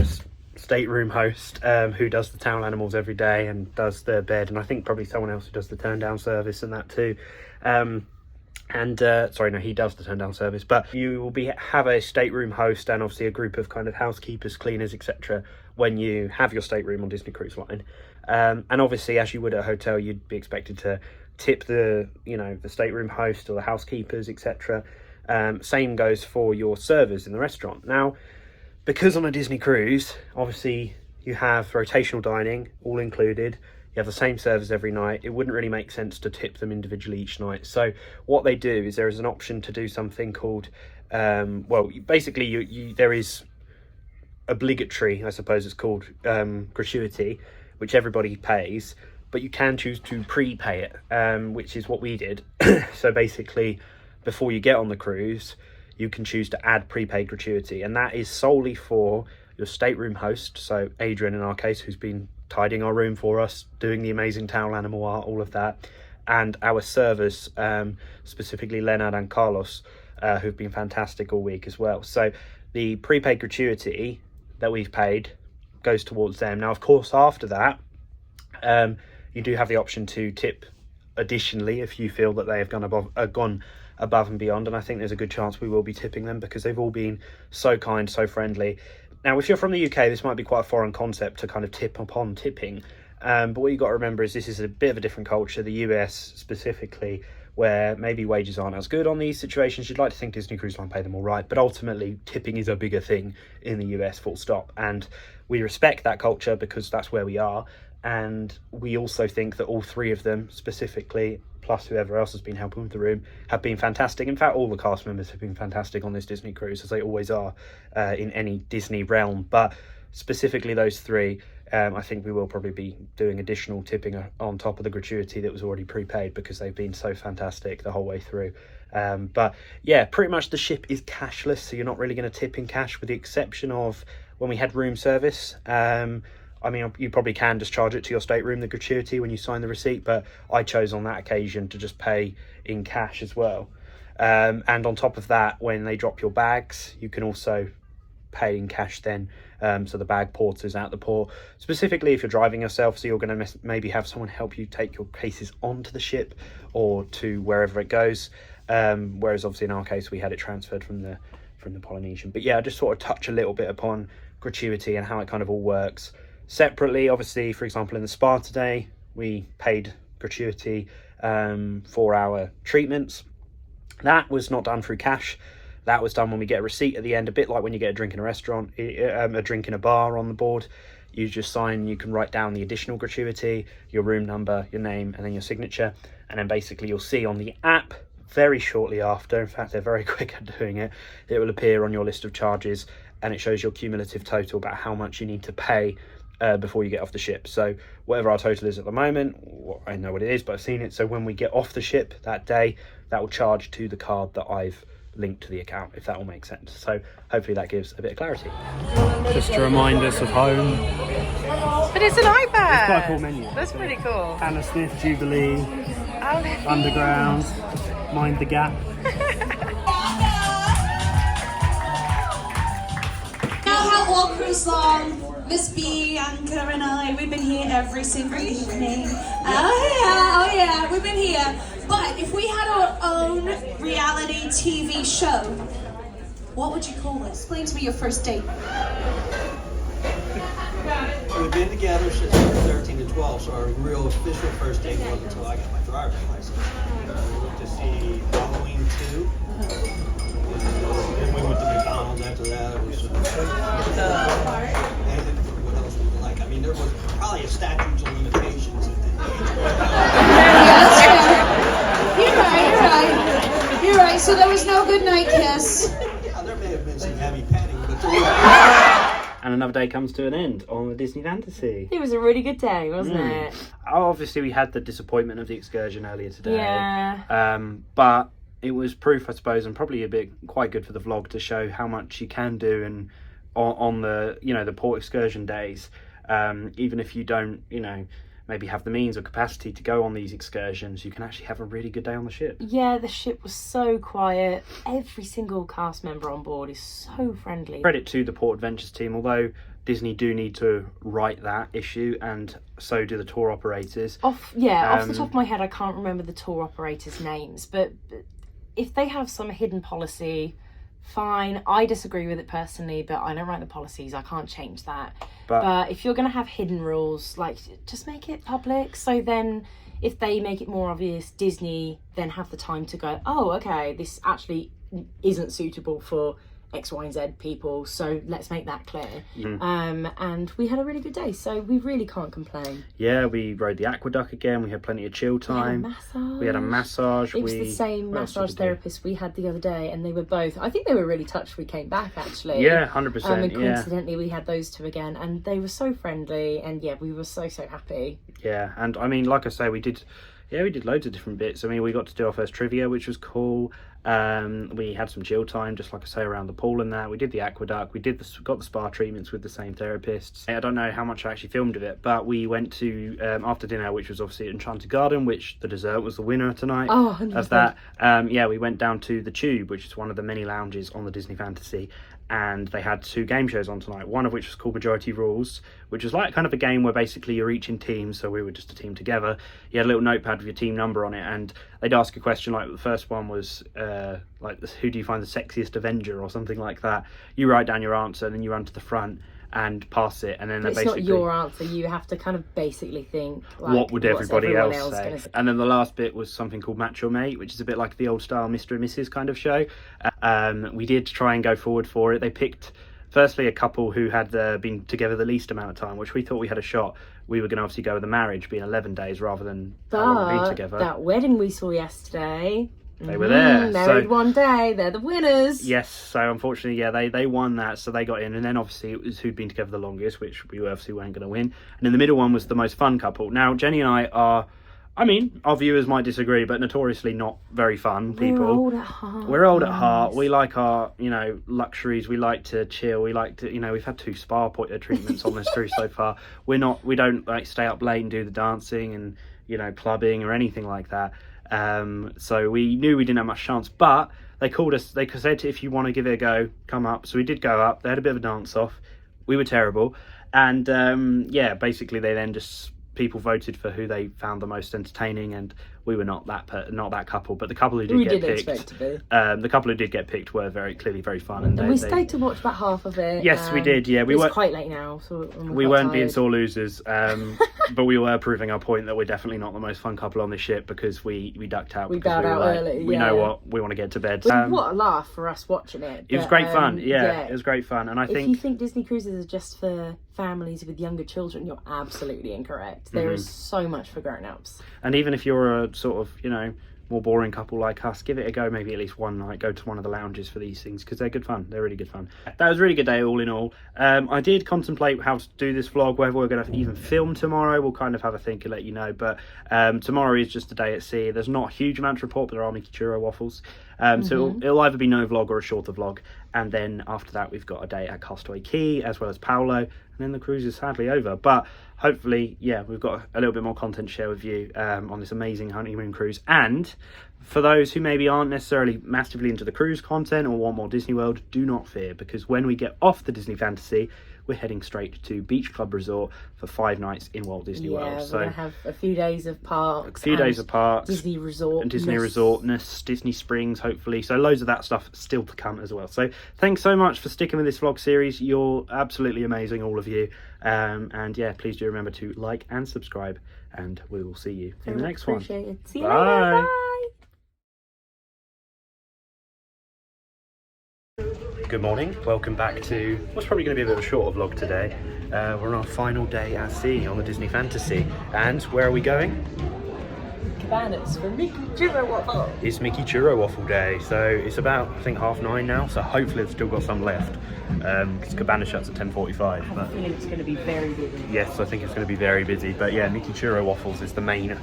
stateroom host, who does the towel animals every day and does their bed, and I think probably someone else who does the turn down service and that too. Sorry, no, he does the turn down service, but you will have a stateroom host and obviously a group of kind of housekeepers, cleaners, etc. when you have your stateroom on Disney Cruise Line. And obviously, as you would at a hotel, you'd be expected to tip the stateroom host or the housekeepers, etc. Same goes for your servers in the restaurant. Now, because on a Disney cruise, obviously you have rotational dining all included. You have the same servers every night. It wouldn't really make sense to tip them individually each night. So what they do is there is an option to do something called, basically there is obligatory, I suppose it's called, gratuity, which everybody pays, but you can choose to prepay it, which is what we did. So basically, before you get on the cruise, you can choose to add prepaid gratuity, and that is solely for your stateroom host, so Adrian in our case, who's been tidying our room for us, doing the amazing towel animal art, all of that, and our servers, specifically Leonard and Carlos, who've been fantastic all week as well. So the prepaid gratuity that we've paid goes towards them. Now, of course, after that, you do have the option to tip additionally if you feel that they have gone above and beyond, and I think there's a good chance we will be tipping them because they've all been so kind, so friendly. Now, if you're from the UK, this might be quite a foreign concept to kind of tip upon tipping, but what you've got to remember is this is a bit of a different culture, the US specifically, where maybe wages aren't as good on these situations. You'd like to think Disney Cruise Line pay them all right, but ultimately tipping is a bigger thing in the US, full stop, and we respect that culture because that's where we are. And we also think that all three of them specifically, plus whoever else has been helping with the room, have been fantastic. In fact, all the cast members have been fantastic on this Disney cruise, as they always are in any Disney realm. But specifically those three, I think we will probably be doing additional tipping on top of the gratuity that was already prepaid because they've been so fantastic the whole way through. But yeah, pretty much the ship is cashless, so you're not really going to tip in cash with the exception of when we had room service. I mean, you probably can just charge it to your stateroom, the gratuity, when you sign the receipt, but I chose on that occasion to just pay in cash as well. And on top of that, when they drop your bags, you can also pay in cash then So the bag porters out the port, specifically if you're driving yourself, so you're going to maybe have someone help you take your cases onto the ship or to wherever it goes. Whereas obviously in our case we had it transferred from the Polynesian. But yeah, I just sort of touch a little bit upon gratuity and how it kind of all works. Separately, obviously, for example, in the spa today, we paid gratuity for our treatments. That was not done through cash. That was done when we get a receipt at the end, a bit like when you get a drink in a restaurant, a drink in a bar on the board. You just sign, you can write down the additional gratuity, your room number, your name, and then your signature. And then basically you'll see on the app very shortly after, in fact, they're very quick at doing it, it will appear on your list of charges, and it shows your cumulative total about how much you need to pay before you get off the ship. So whatever our total is at the moment, I know what it is, but I've seen it. So when we get off the ship that day, that will charge to the card that I've linked to the account, if that all makes sense. So hopefully that gives a bit of clarity. Just to remind us of home. But it's an iPad. It's quite a cool menu. That's pretty cool. Hannah Smith, Jubilee, Oh, Underground, Mind the Gap. Now have Walt Cruise Long, Miss B, Anka and I, we've been here every single evening. Oh yeah, we've been here. But if we had our own reality TV show, what would you call it? Explain to me your first date. We've been together since we were 13 and 12, so our real official first date wasn't until I got my driver's license. We went to see Halloween 2. Then we went to McDonald's after that. It was, and what else was it like? I mean, there was probably a statute of limitations at the age. You're right. So there was no goodnight kiss. Yeah, there may have been some heavy petting, but there was. And another day comes to an end on the Disney Fantasy. It was a really good day, wasn't it? Obviously, we had the disappointment of the excursion earlier today. Yeah. But it was proof, I suppose, and probably a bit quite good for the vlog to show how much you can do and on the the port excursion days. Even if you don't maybe have the means or capacity to go on these excursions, you can actually have a really good day on the ship. Yeah, the ship was so quiet. Every single cast member on board is so friendly. Credit to the Port Adventures team, although Disney do need to right that issue, and so do the tour operators. Off the top of my head, I can't remember the tour operators' names, but if they have some hidden policy, fine. I disagree with it personally, but I don't write the policies. I can't change that. But if you're going to have hidden rules, like, just make it public. So then if they make it more obvious, Disney then have the time to go, oh, okay, this actually isn't suitable for X, Y, and Z people, so let's make that clear. And we had a really good day, so we really can't complain. Yeah, we rode the aqueduct again. We had plenty of chill time. We had a massage. It was the same massage therapist we had the other day, and they were both, I think they were really touched we came back, actually. Yeah, 100%. And coincidentally we had those two again, and they were so friendly, and yeah, we were so happy. Yeah, and I mean, like I say, we did loads of different bits. I mean, we got to do our first trivia, which was cool. We had some chill time, just like I say, around the pool and that. We did the aqueduct. We got the spa treatments with the same therapists. I don't know how much I actually filmed of it, but we went to after dinner, which was obviously Enchanted Garden, which the dessert was the winner tonight. Oh, 100%. Of that. We went down to the Tube, which is one of the many lounges on the Disney Fantasy, and they had 2 game shows on tonight, one of which was called Majority Rules, which was like kind of a game where basically you're each in teams, so we were just a team together. You had a little notepad with your team number on it, and they'd ask a question, like the first one was who do you find the sexiest Avenger, or something like that. You write down your answer, and then you run to the front and pass it, and then it's basically not your answer. You have to kind of basically think, like, what would everybody else say? Say? And then the last bit was something called Match Your Mate, which is a bit like the old style Mr. and Mrs. kind of show. We did try and go forward for it. They picked firstly a couple who had been together the least amount of time, which we thought we had a shot. We were going to obviously go with the marriage being 11 days rather than how long we'd been together. That wedding we saw yesterday, they were there. Married one day, they're the winners. Yes, so unfortunately, yeah, they won that, so they got in. And then obviously it was who'd been together the longest, which we obviously weren't going to win. And then the middle one was the most fun couple. Now, Jenny and I are, I mean, our viewers might disagree, but notoriously not very fun people. We're old at heart. We're old at heart. We like our, luxuries. We like to chill. We like to, we've had 2 spa treatments on this cruise so far. We don't like stay up late and do the dancing and, clubbing or anything like that. So we knew we didn't have much chance, but they called us. They said, if you want to give it a go, come up. So we did go up. They had a bit of a dance off. We were terrible. And yeah, basically they then just, people voted for who they found the most entertaining, and we were not that couple, but the couple who did get picked, expect to be. The couple who did get picked were very fun, and We stayed to watch about half of it. Yes, we did. Yeah, we It's were quite late now, so we weren't being sore losers, but we were proving our point that we're definitely not the most fun couple on the ship, because we ducked out. We because bowed we were out like, early, we yeah. know what, we want to get to bed. What a laugh for us watching it. It was but, great fun. Yeah, it was great fun, and I if think you think Disney cruises are just for families with younger children, you're absolutely incorrect. There is so much for grown-ups. And even if you're a sort of, you know, more boring couple like us, give it a go, maybe at least one night. Go to one of the lounges for these things, because they're good fun. They're really good fun. That was a really good day all in all. I did contemplate how to do this vlog, whether we're going to even film tomorrow. We'll kind of have a think and let you know, but tomorrow is just a day at sea. There's not a huge amount to report, but there are Mickey Churro waffles, so it'll either be no vlog or a shorter vlog, and then after that we've got a day at Castaway Cay as well as Paolo, and then the cruise is sadly over. But hopefully, yeah, we've got a little bit more content to share with you on this amazing honeymoon cruise. And for those who maybe aren't necessarily massively into the cruise content or want more Disney World, do not fear, because when we get off the Disney Fantasy, we're heading straight to Beach Club Resort for 5 nights in Walt Disney World. So we're going to have a few days of parks. Disney Resort. And Disney Resortness, Disney Springs, hopefully. So loads of that stuff still to come as well. So thanks so much for sticking with this vlog series. You're absolutely amazing, all of you. And yeah, please do remember to like and subscribe, and we will see you in the next one. Appreciate it. See you Bye. later. Bye. Good morning, welcome back to what's probably going to be a bit of a shorter vlog today. We're on our final day at sea on the Disney Fantasy, and where are we going? Cabanas for Mickey Churro Waffle. It's Mickey Churro Waffle Day, so it's about, I think, 9:30 now, so hopefully they've still got some left, because Cabana shuts at 10:45. I feel it's going to be very busy. Yes, I think it's going to be very busy, but yeah, Mickey Churro Waffles is the main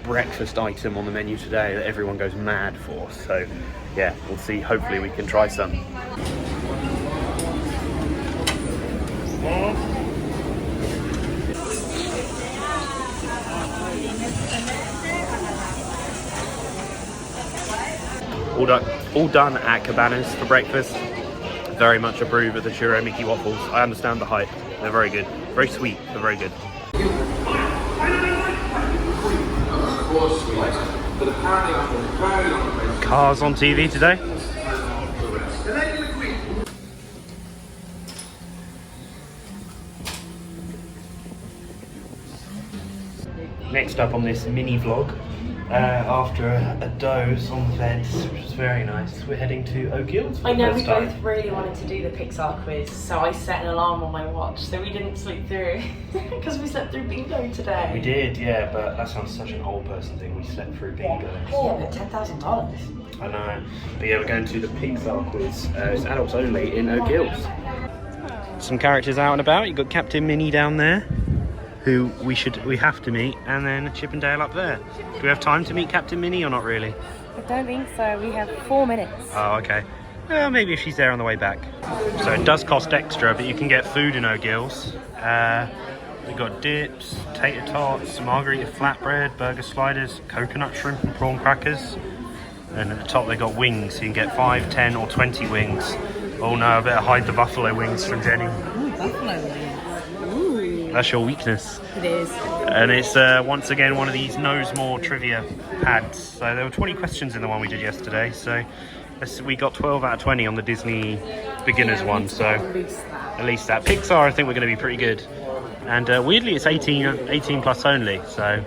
breakfast item on the menu today that everyone goes mad for, so yeah, we'll see. Hopefully we can try some. All done at Cabanas for breakfast. Very much approve of the Churro Mickey waffles. I understand the hype. They're very good. Very sweet, but very good. Cars on TV today. Next up on this mini vlog, after a doze on the bed, which was very nice, we're heading to O'Gills for I know, the we first time. both really wanted to do the Pixar quiz, so I set an alarm on my watch so we didn't sleep through, because we slept through bingo today. We did, yeah, but that sounds such an old person thing. We slept through bingo. Yeah, but $10,000. I know. But yeah, we're going to the Pixar quiz. It's adults only in O'Gills. Some characters out and about. You've got Captain Minnie down there, who we have to meet, and then Chip and Dale up there. Do we have time to meet Captain Minnie or not really? I don't think so. We have 4 minutes. Oh, okay. Well, maybe if she's there on the way back. So it does cost extra, but you can get food in O'Gills. We've got dips, tater tots, margarita flatbread, burger sliders, coconut shrimp and prawn crackers. And at the top they got wings, so you can get 5, 10 or 20 wings. Oh no, I better hide the buffalo wings from Jenny. Ooh, buffalo wings. Ooh. That's your weakness. It is. And it's once again one of these knows more trivia pads. So there were 20 questions in the one we did yesterday. So we got 12 out of 20 on the Disney beginners one. So at least that. Pixar, I think we're going to be pretty good. And weirdly, it's 18 plus only. So.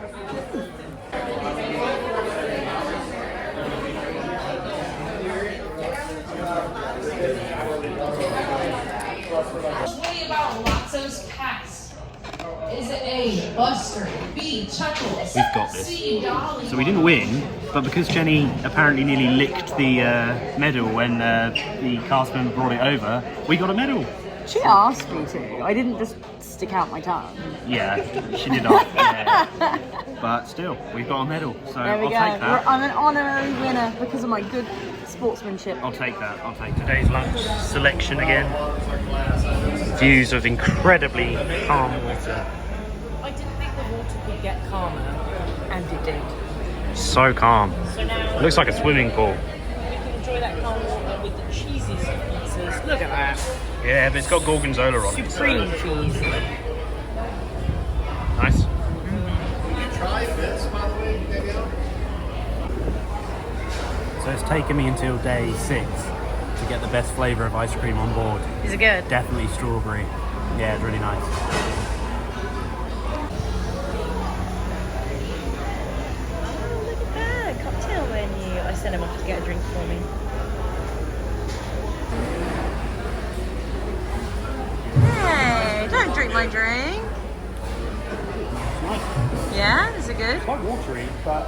Is it A, Buster, B, Chuckles, We've got this. C, Dolly? So we didn't win, but because Jenny apparently nearly licked the medal when the cast member brought it over, we got a medal. She asked me to. I didn't just stick out my tongue. Yeah, she did not. Yeah. But still, we've got a medal, so There we I'll go. take that. I'm an honorary winner because of my good sportsmanship. I'll take that. I'll take today's lunch selection again. Views of incredibly calm water. I didn't think the water could get calmer, and it did. So calm. So now Looks like a swimming pool. we can enjoy that calm water with the cheesiest of pizzas. Look at that. Yeah, but it's got gorgonzola on it. Supreme cheese. Nice. So it's taken me until day 6 to get the best flavour of ice cream on board. Is it good? Definitely strawberry. Yeah, it's really nice. Oh, look at that cocktail menu. I sent him off to get a drink for me. Hey, don't drink my drink. It's nice. Yeah, is it good? It's quite watery, but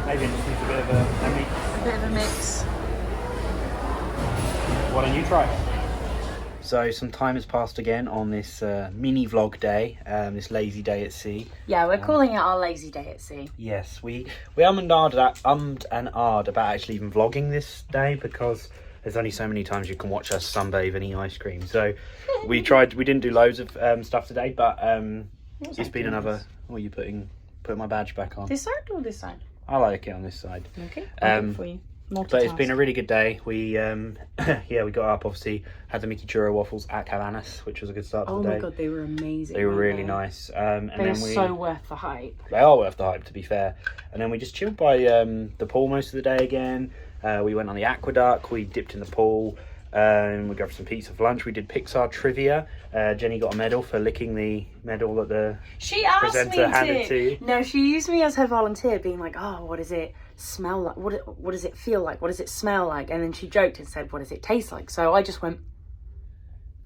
maybe it just needs a bit of a mix. A bit of a mix. Why don't you try it? So some time has passed again on this mini vlog day, this lazy day at sea. Yeah, we're calling it our lazy day at sea. Yes, we ummed and ahed about actually even vlogging this day because there's only so many times you can watch us sunbathe and eat ice cream. So we didn't do loads of stuff today, but it's been another. What are you putting my badge back on? This side or this side? I like it on this side. Okay, I'll do it for you. But it's been a really good day. We we got up, obviously had the Mickey Churro waffles at Cabanas, which was a good start to the day. Oh my god, they were amazing. They were really nice. And they then are so worth the hype. They are worth the hype, to be fair. And then we just chilled by the pool most of the day again. We went on the aqueduct, we dipped in the pool, we grabbed some pizza for lunch. We did Pixar trivia. Jenny got a medal for licking the medal that the presenter handed to you. No, she used me as her volunteer, being like, oh, what does it smell like? What does it feel like? What does it smell like? And then she joked and said, what does it taste like? So I just went,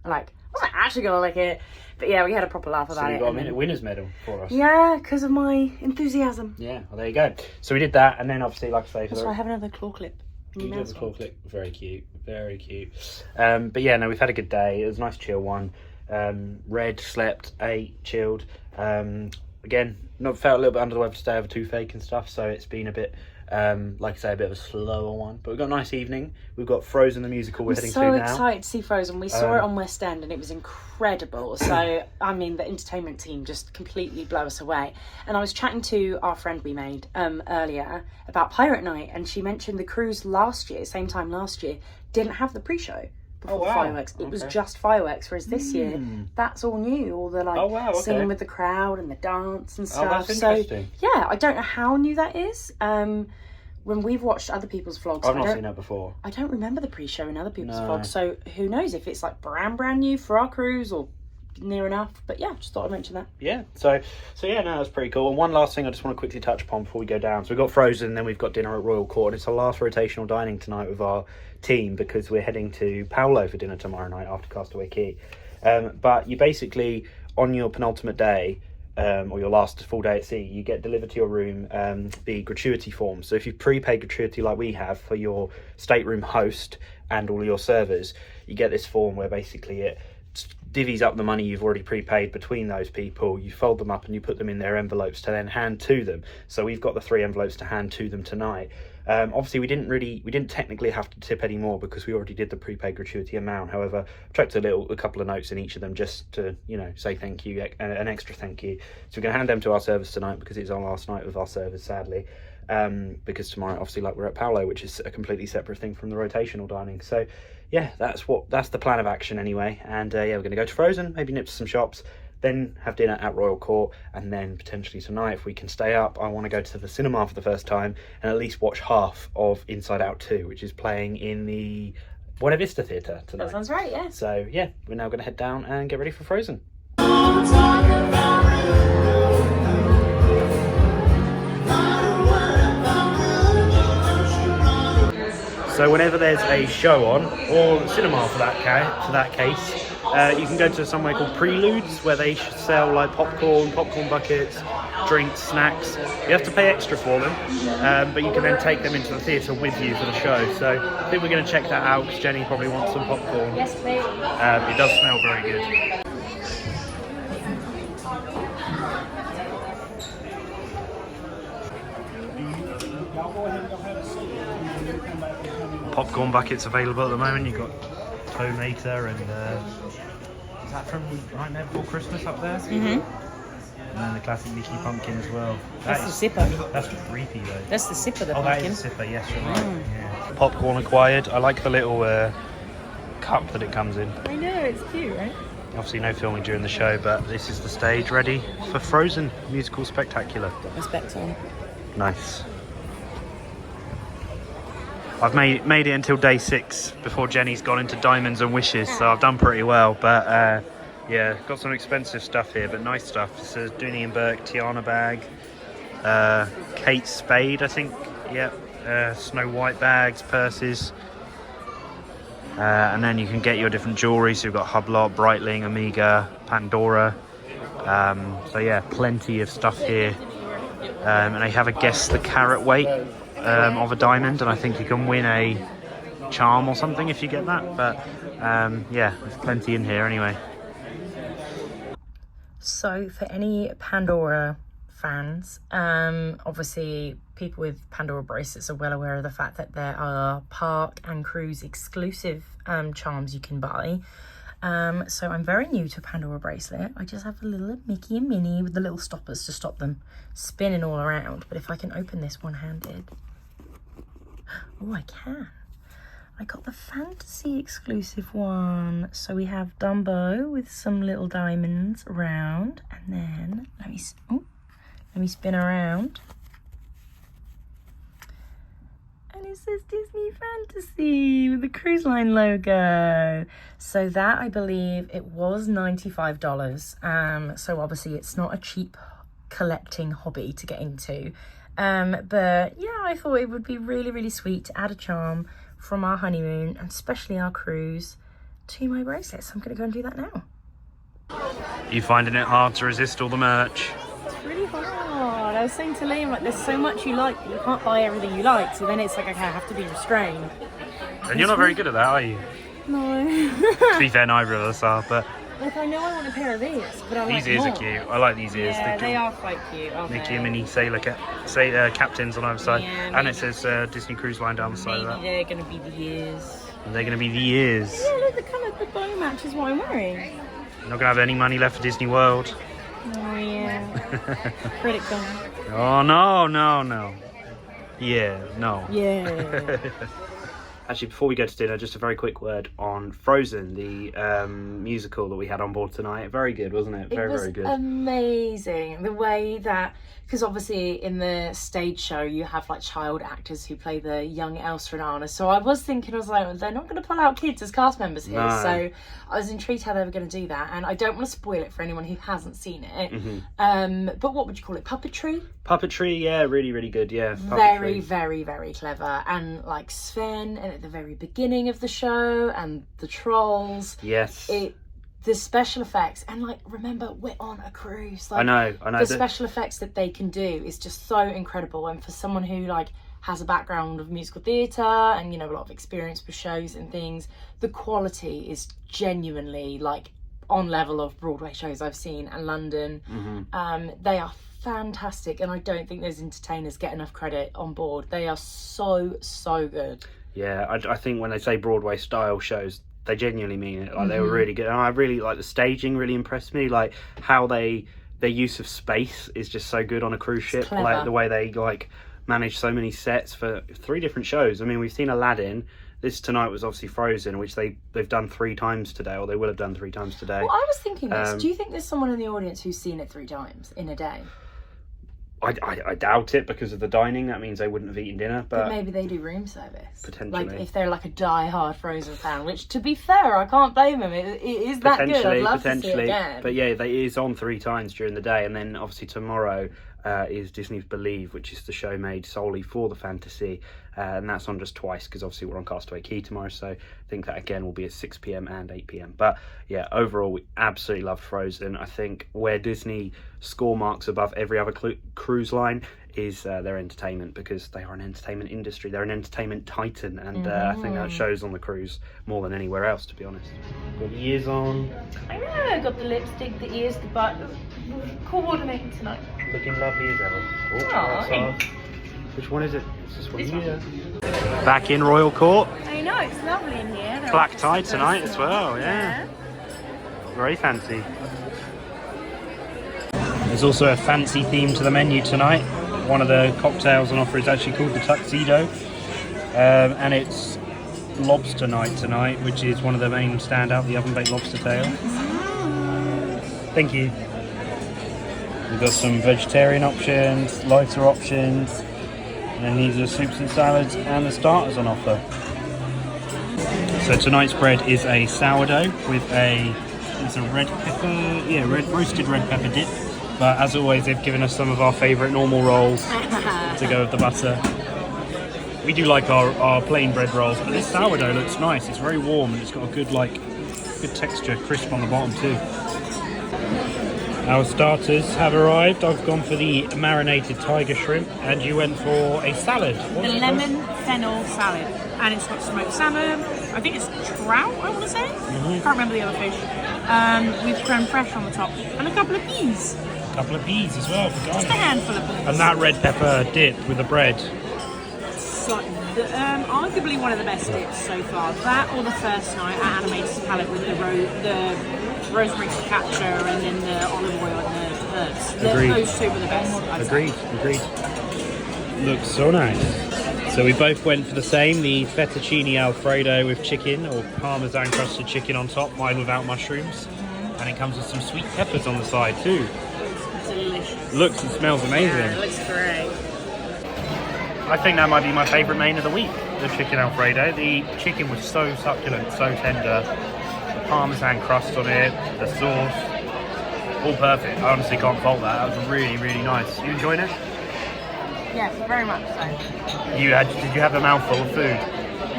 like, I wasn't actually going to lick it. But yeah, we had a proper laugh about it. So you got a winner's medal for us. Yeah, because of my enthusiasm. Yeah, well, there you go. So we did that, and then obviously, like I say... That's why I have another claw clip. You did the claw clip. Very cute. Very cute. But yeah, no, we've had a good day. It was a nice chill one. Read, slept, ate, chilled. Again, felt a little bit under the weather today over toothache and stuff, so it's been a bit... like I say, a bit of a slower one, but we've got a nice evening. We've got Frozen the musical we're heading to now. I'm so excited to see Frozen. We saw it on West End and it was incredible. So, I mean, the entertainment team just completely blew us away. And I was chatting to our friend we made earlier about Pirate Night, and she mentioned the cruise last year, same time last year, didn't have the pre-show before fireworks. It was just fireworks, whereas this year, that's all new. All the singing with the crowd and the dance and stuff. Oh, that's interesting. So, yeah, I don't know how new that is. When we've watched other people's vlogs, I've not seen that before. I don't remember the pre-show in other people's vlogs, so who knows if it's like brand new for our cruise or near enough. But yeah, just thought I'd mention that. Yeah, so yeah, no, that's pretty cool. And one last thing I just want to quickly touch upon before we go down. So we've got Frozen, and then we've got dinner at Royal Court. And it's our last rotational dining tonight with our team because we're heading to Paolo for dinner tomorrow night after Castaway Cay. But you basically, on your penultimate day, or your last full day at sea, you get delivered to your room the gratuity form. So if you prepaid gratuity like we have for your stateroom host and all your servers, you get this form where basically it divvies up the money you've already prepaid between those people. You fold them up and you put them in their envelopes to then hand to them. So we've got the 3 envelopes to hand to them tonight. Obviously we didn't technically have to tip any more because we already did the prepaid gratuity amount. However, I chucked a couple of notes in each of them just to, say thank you, an extra thank you. So we're going to hand them to our servers tonight because it's our last night with our servers, sadly. Because tomorrow, obviously, we're at Paolo, which is a completely separate thing from the rotational dining. So yeah, that's the plan of action anyway. And yeah, we're going to go to Frozen, maybe nip to some shops, then have dinner at Royal Court, and then potentially tonight, if we can stay up, I want to go to the cinema for the first time and at least watch half of Inside Out 2, which is playing in the Buena Vista Theatre tonight. That sounds right, yeah. So yeah, we're now going to head down and get ready for Frozen. So whenever there's a show on, or cinema for that case, you can go to somewhere called Preludes, where they sell like popcorn buckets, drinks, snacks. You have to pay extra for them, but you can then take them into the theatre with you for the show. So I think we're going to check that out because Jenny probably wants some popcorn. Yes, please. It does smell very good. Popcorn buckets available at the moment. You've got Tomater and is that from Nightmare Before Christmas up there? And then the classic Mickey pumpkin as well. That's the sipper. That's creepy though. That's the sipper, the pumpkin. pumpkin. That is the sipper, yes, you're right. Yeah. Popcorn acquired. I like the little cup that it comes in. I know, it's cute, right? Obviously no filming during the show, but this is the stage ready for Frozen musical spectacular. Got my specs on. Nice. I've made it until day 6 before Jenny's gone into diamonds and wishes, so I've done pretty well. But yeah, got some expensive stuff here, but nice stuff. This is Dooney and Burke Tiana bag, Kate Spade, I think. Yep. Snow White bags, purses. And then you can get your different jewellery. So you've got Hublot, Breitling, Omega, Pandora. So yeah, plenty of stuff here. And they have a guess the carat weight of a diamond, and I think you can win a charm or something if you get that. But yeah, there's plenty in here anyway. So for any Pandora fans, obviously people with Pandora bracelets are well aware of the fact that there are park and cruise exclusive charms you can buy. So I'm very new to a Pandora bracelet. I just have a little Mickey and Minnie with the little stoppers to stop them spinning all around. But if I can open this one-handed, oh, I can. I got the fantasy exclusive one. So we have Dumbo with some little diamonds around, and then let me spin around. And it says Disney Fantasy with the cruise line logo. So that, I believe, it was $95. So obviously it's not a cheap collecting hobby to get into. But yeah, I thought it would be really, really sweet to add a charm from our honeymoon, and especially our cruise, to my bracelet. So I'm going to go and do that now. You finding it hard to resist all the merch? It's really hard. I was saying to Liam, like, there's so much you like, but you can't buy everything you like. So then it's like, okay, I have to be restrained. And you're not very good at that, are you? No. To be fair, neither of us are, but Like, I know I want a pair of ears, but I like these ears more. are cute. I like these ears. Yeah, they are quite cute, aren't Mickey they? and Minnie sailor captains on either side, Yeah, and it says Disney Cruise Line down the side of Maybe that. they're going to be the ears. And they're going to be the ears. Yeah, look, the colour, the bow matches what I'm wearing. You're not going to have any money left for Disney World. Oh, yeah. Credit card. Oh, no. Yeah, no. Yeah. Actually, before we go to dinner, just a very quick word on Frozen, the musical that we had on board tonight. Very good, wasn't it? Very, very good. Amazing. The way that, because obviously in the stage show you have like child actors who play the young Elsa and Anna. So I was thinking, I was like, they're not going to pull out kids as cast members here. No. So I was intrigued how they were going to do that. And I don't want to spoil it for anyone who hasn't seen it. Mm-hmm. But what would you call it? Puppetry? Puppetry, yeah, really, really good, yeah. Very, very, very clever. And like Sven, and at the very beginning of the show, and the trolls. Yes. The special effects, and like, remember, we're on a cruise. Like, I know. The special effects that they can do is just so incredible. And for someone who like has a background of musical theatre and, you know, a lot of experience with shows and things, the quality is genuinely like on level of Broadway shows I've seen and London. Mm-hmm. They are fantastic, and I don't think those entertainers get enough credit on board. They are so good. Yeah, I think when they say Broadway style shows, they genuinely mean it. Like, they were really good. And I really like the staging, really impressed me. Like how their use of space is just so good on a cruise ship. Like the way they like manage so many sets for 3 different shows. I mean, we've seen Aladdin. This tonight was obviously Frozen, which they've done 3 times today, or they will have done 3 times today. Well, I was thinking this. Do you think there's someone in the audience who's seen it 3 times in a day? I doubt it, because of the dining. That means they wouldn't have eaten dinner. But maybe they do room service. Potentially. Like if they're like a die-hard Frozen fan, which to be fair, I can't blame them. It is that good. I'd love to see it again. But yeah, it is on 3 times during the day. And then obviously tomorrow is Disney's Believe, which is the show made solely for the fantasy. And that's on just twice, because obviously we're on Castaway Cay tomorrow. So I think that again will be at 6 p.m. and 8 p.m. But yeah, overall, we absolutely loved Frozen. I think where Disney score marks above every other cruise line is their entertainment, because they are an entertainment industry. They're an entertainment titan, and I think that shows on the cruise more than anywhere else, to be honest. Got the ears on. I know, I got the lipstick, the ears, the butt. Coordinating tonight. Looking lovely as ever. Oh, which one is it? It's this one here. Back in Royal Court. I know, it's lovely in here. Black tie tonight as well, yeah. Very fancy. There's also a fancy theme to the menu tonight. One of the cocktails on offer is actually called the Tuxedo. And it's lobster night tonight, which is one of the main standout, the oven baked lobster tail. Thank you. We've got some vegetarian options, lighter options, and then these are soups and salads and the starters on offer. So tonight's bread is a sourdough with it's a red pepper, roasted red pepper dip. But as always, they've given us some of our favourite normal rolls to go with the butter. We do like our plain bread rolls, but this sourdough looks nice. It's very warm and it's got a good texture, crisp on the bottom too. Our starters have arrived. I've gone for the marinated tiger shrimp, and you went for a salad. The lemon fennel salad, and it's got smoked salmon. I think it's trout, I want to say. Can't remember the other fish. With creme fraiche on the top, and a couple of peas. A couple of peas as well for garnish. Just a handful of peas. And that red pepper dip with the bread. Arguably one of the best dips so far. That or the first night at Animated Palette with the rosemary focaccia and then the olive oil and the herbs. Those two were the best. Agreed. Looks so nice. So we both went for the same, the fettuccine alfredo with chicken or parmesan crusted chicken on top, mine without mushrooms. And it comes with some sweet peppers on the side too. Delicious. Looks and smells amazing. Yeah, it looks great. I think that might be my favourite main of the week, the chicken alfredo. The chicken was so succulent, so tender. The parmesan crust on it, the sauce, all perfect. I honestly can't fault that. That was really, really nice. You enjoying it? Yes, very much so. Did you have a mouthful of food?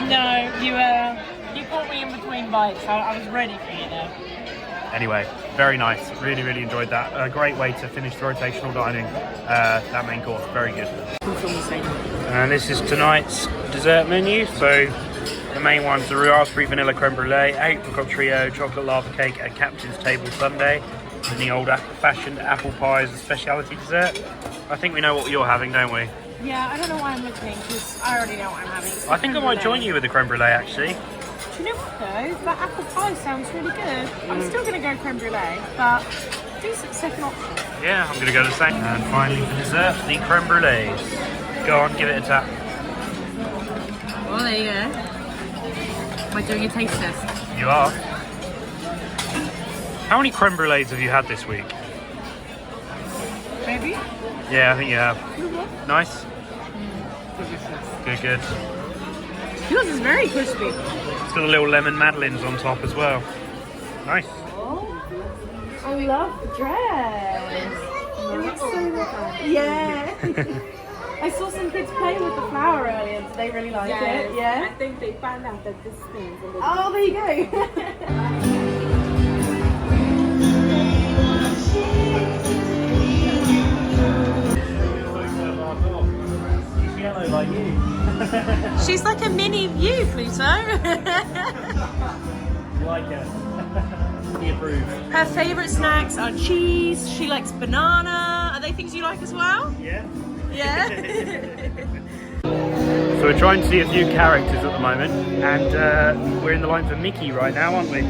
No, you caught me in between bites. I was ready for you there. Anyway, very nice. Really, really enjoyed that. A great way to finish the rotational dining. That main course, very good. And this is tonight's dessert menu. So the main ones are raspberry vanilla creme brulee, apricot trio, chocolate lava cake, and captain's table sundae. And the old fashioned apple pie is a speciality dessert. I think we know what you're having, don't we? Yeah, I don't know why I'm looking because I already know what I'm having. I think I might join you with the creme brulee actually. Do you know what though? That apple pie sounds really good. I'm still going to go creme brulee, but decent second option. Yeah, I'm going to go the same. And finally for dessert, the creme brulees. Go on, give it a tap. Well, there you go. Am I doing a taste test? You are. How many creme brulees have you had this week? Maybe? Yeah, I think you have. Nice? Delicious. Good. Yours is very crispy. It's got a little lemon madeleines on top as well. Nice. I love the dress. It looks so nice. Yeah. I saw some kids playing with the flower earlier. Did they really like it? Yeah. I think they found out that this spins a little bit. Oh, there you go. Yellow like you. She's like a mini you, Pluto. You like her? He approves. Her favourite snacks are cheese. She likes banana. Are they things you like as well? Yeah. Yeah. So we're trying to see a few characters at the moment, and we're in the line for Mickey right now, aren't we?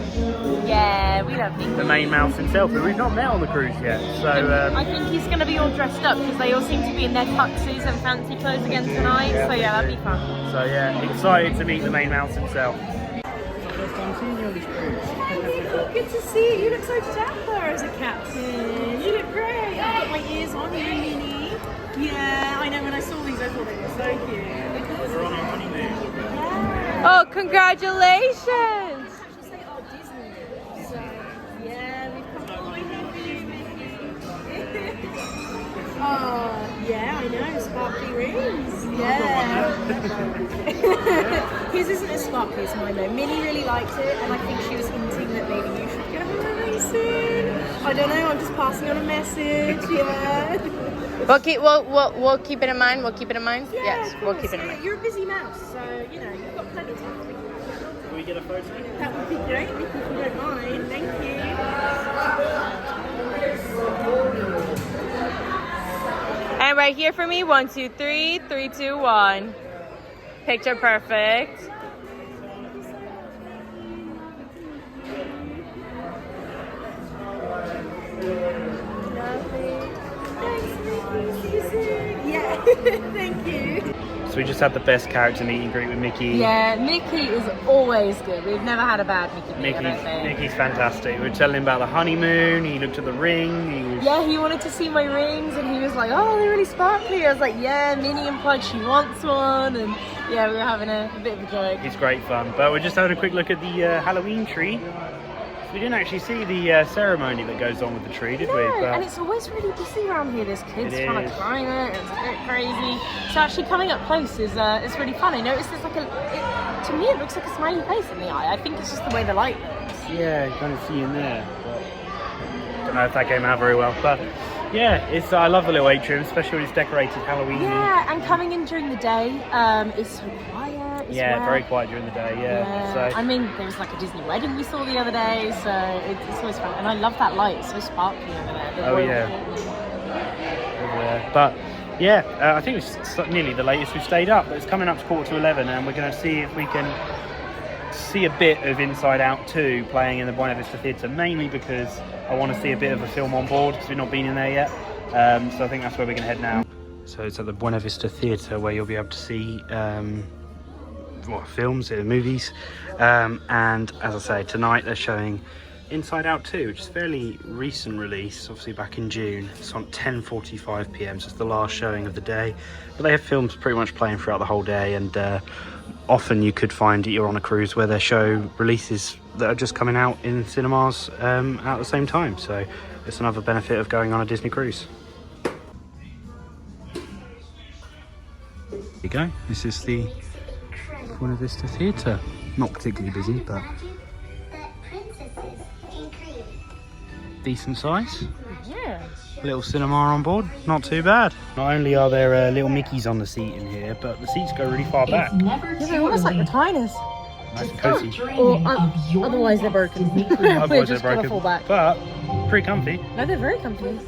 Yeah, we love Mickey. The main mouse himself, who we've not met on the cruise yet. So I think he's going to be all dressed up because they all seem to be in their tuxes and fancy clothes again tonight. Yeah. So yeah, that'd be fun. So yeah, excited to meet the main mouse himself. First time seeing you on this cruise. Good to see you. You look so dapper as a captain. You look great. I've got my ears on. You're mini. Yeah, I know. When I saw these, I thought they were so cute. We're on our honeymoon. Yeah. Oh, congratulations! Actually say, oh, Disney. So, yeah, we've come all the way here for you, Mickey. Oh, yeah, I know. Sparkly rings. Yeah. His isn't as sparkly as mine, though. Minnie really liked it, and I think she was hinting that maybe you should get her a ring soon. I don't know. I'm just passing on a message. Yeah. We'll keep it in mind. We'll keep it in mind. Yeah, Yes, we'll keep it in mind. You're a busy mouse, so you know you've got plenty of time. Can we get a photo? That would be great if you don't mind. Thank you. And right here for me. 1, 2, 3. 3, 2, 1. Picture perfect. Yeah, thank you. So we just had the best character meet and greet with Mickey. Yeah, Mickey is always good. We've never had a bad Mickey meet, I don't think. Mickey's fantastic. We were telling him about the honeymoon. He looked at the ring. Yeah, he wanted to see my rings, and he was like, "Oh, they're really sparkly." I was like, "Yeah." Minnie implied she wants one, and yeah, we were having a bit of a joke. It's great fun. But we're just having a quick look at the Halloween tree. We didn't actually see the ceremony that goes on with the tree, did we? No, and it's always really busy around here. There's kids trying to climb it, and it's a bit crazy. So actually coming up close is really fun. I noticed there's like to me it looks like a smiley face in the eye. I think it's just the way the light looks. Yeah, you kind of see in there. But don't know if that came out very well, but yeah, I love the little atrium, especially when it's decorated Halloween. Yeah, and coming in during the day, it's so quiet. Yeah, very quiet during the day. Yeah. So I mean, there was like a Disney wedding we saw the other day, so it's always fun. And I love that light; it's so sparkly over there. Oh yeah. Over there. But yeah, I think it's nearly the latest we've stayed up. But it's coming up to 11:15, and we're going to see if we can see a bit of Inside Out 2 playing in the Buena Vista Theatre, mainly because I want to see a bit of a film on board because we've not been in there yet. So I think that's where we're going to head now. So it's at the Buena Vista Theatre where you'll be able to see films, movies, and as I say, tonight they're showing Inside Out 2, which is a fairly recent release, obviously back in June. It's on 10:45 p.m, so it's the last showing of the day, but they have films pretty much playing throughout the whole day, and often you could find you're on a cruise where they show releases that are just coming out in cinemas at the same time, so it's another benefit of going on a Disney cruise. There you go, this is the Buena Vista Theatre. Not particularly busy, but decent size. Yeah. Little cinema on board, not too bad. Not only are there little Mickeys on the seat in here, but the seats go really far back. Yeah, they're almost like recliners. Nice and cozy. Or otherwise they're broken. Otherwise just they're gonna fall broken, back. but pretty comfy. No, they're very comfy.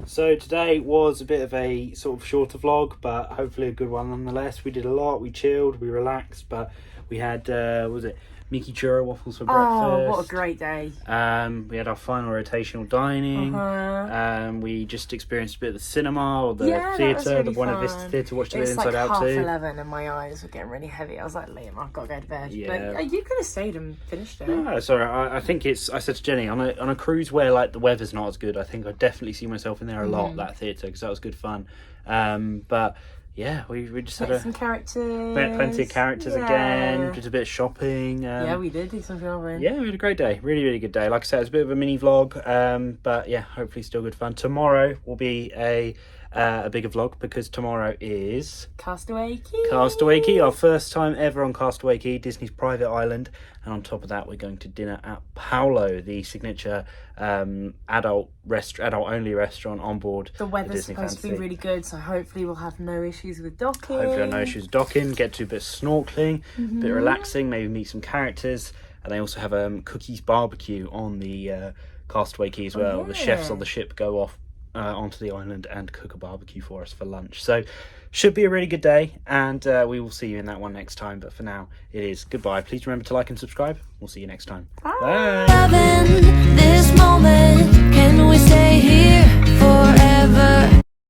So today was a bit of a sort of shorter vlog, but hopefully a good one nonetheless. We did a lot, we chilled, we relaxed, but we had, what was it, Mickey churro waffles for breakfast. Oh, what a great day. We had our final rotational dining. We just experienced a bit of the cinema or the theatre, really the Buena Vista Theatre, watched it Inside Out Out 2. too. It's like 11 and my eyes were getting really heavy. I was like, Liam, I've got to go to bed. Yeah. But you could have stayed and finished it. No, sorry, I think it's, I said to Jenny, on a cruise where like the weather's not as good, I think I definitely see myself in there a lot, that theatre, because that was good fun. But yeah, we just had some characters. Plenty of characters again. Did a bit of shopping. Yeah, we did do some shopping. Yeah, we had a great day. Really, really good day. Like I said, it's a bit of a mini vlog. But yeah, hopefully still good fun. Tomorrow will be a bigger vlog because tomorrow is Castaway Key. Castaway Key, our first time ever on Castaway Key, Disney's private island. And on top of that, we're going to dinner at Paulo, the signature adult only restaurant on board. The weather's supposed to be really good, so hopefully we'll have no issues with docking. Hopefully we'll have no issues with docking. Get to a bit of snorkeling, a bit relaxing, maybe meet some characters. And they also have Cookies barbecue on the Castaway Key as well. The chefs on the ship go off onto the island and cook a barbecue for us for lunch. So should be a really good day, and we will see you in that one next time. But for now, it is goodbye. Please remember to like and subscribe. We'll see you next time. Bye. Loving this moment, can we stay here forever?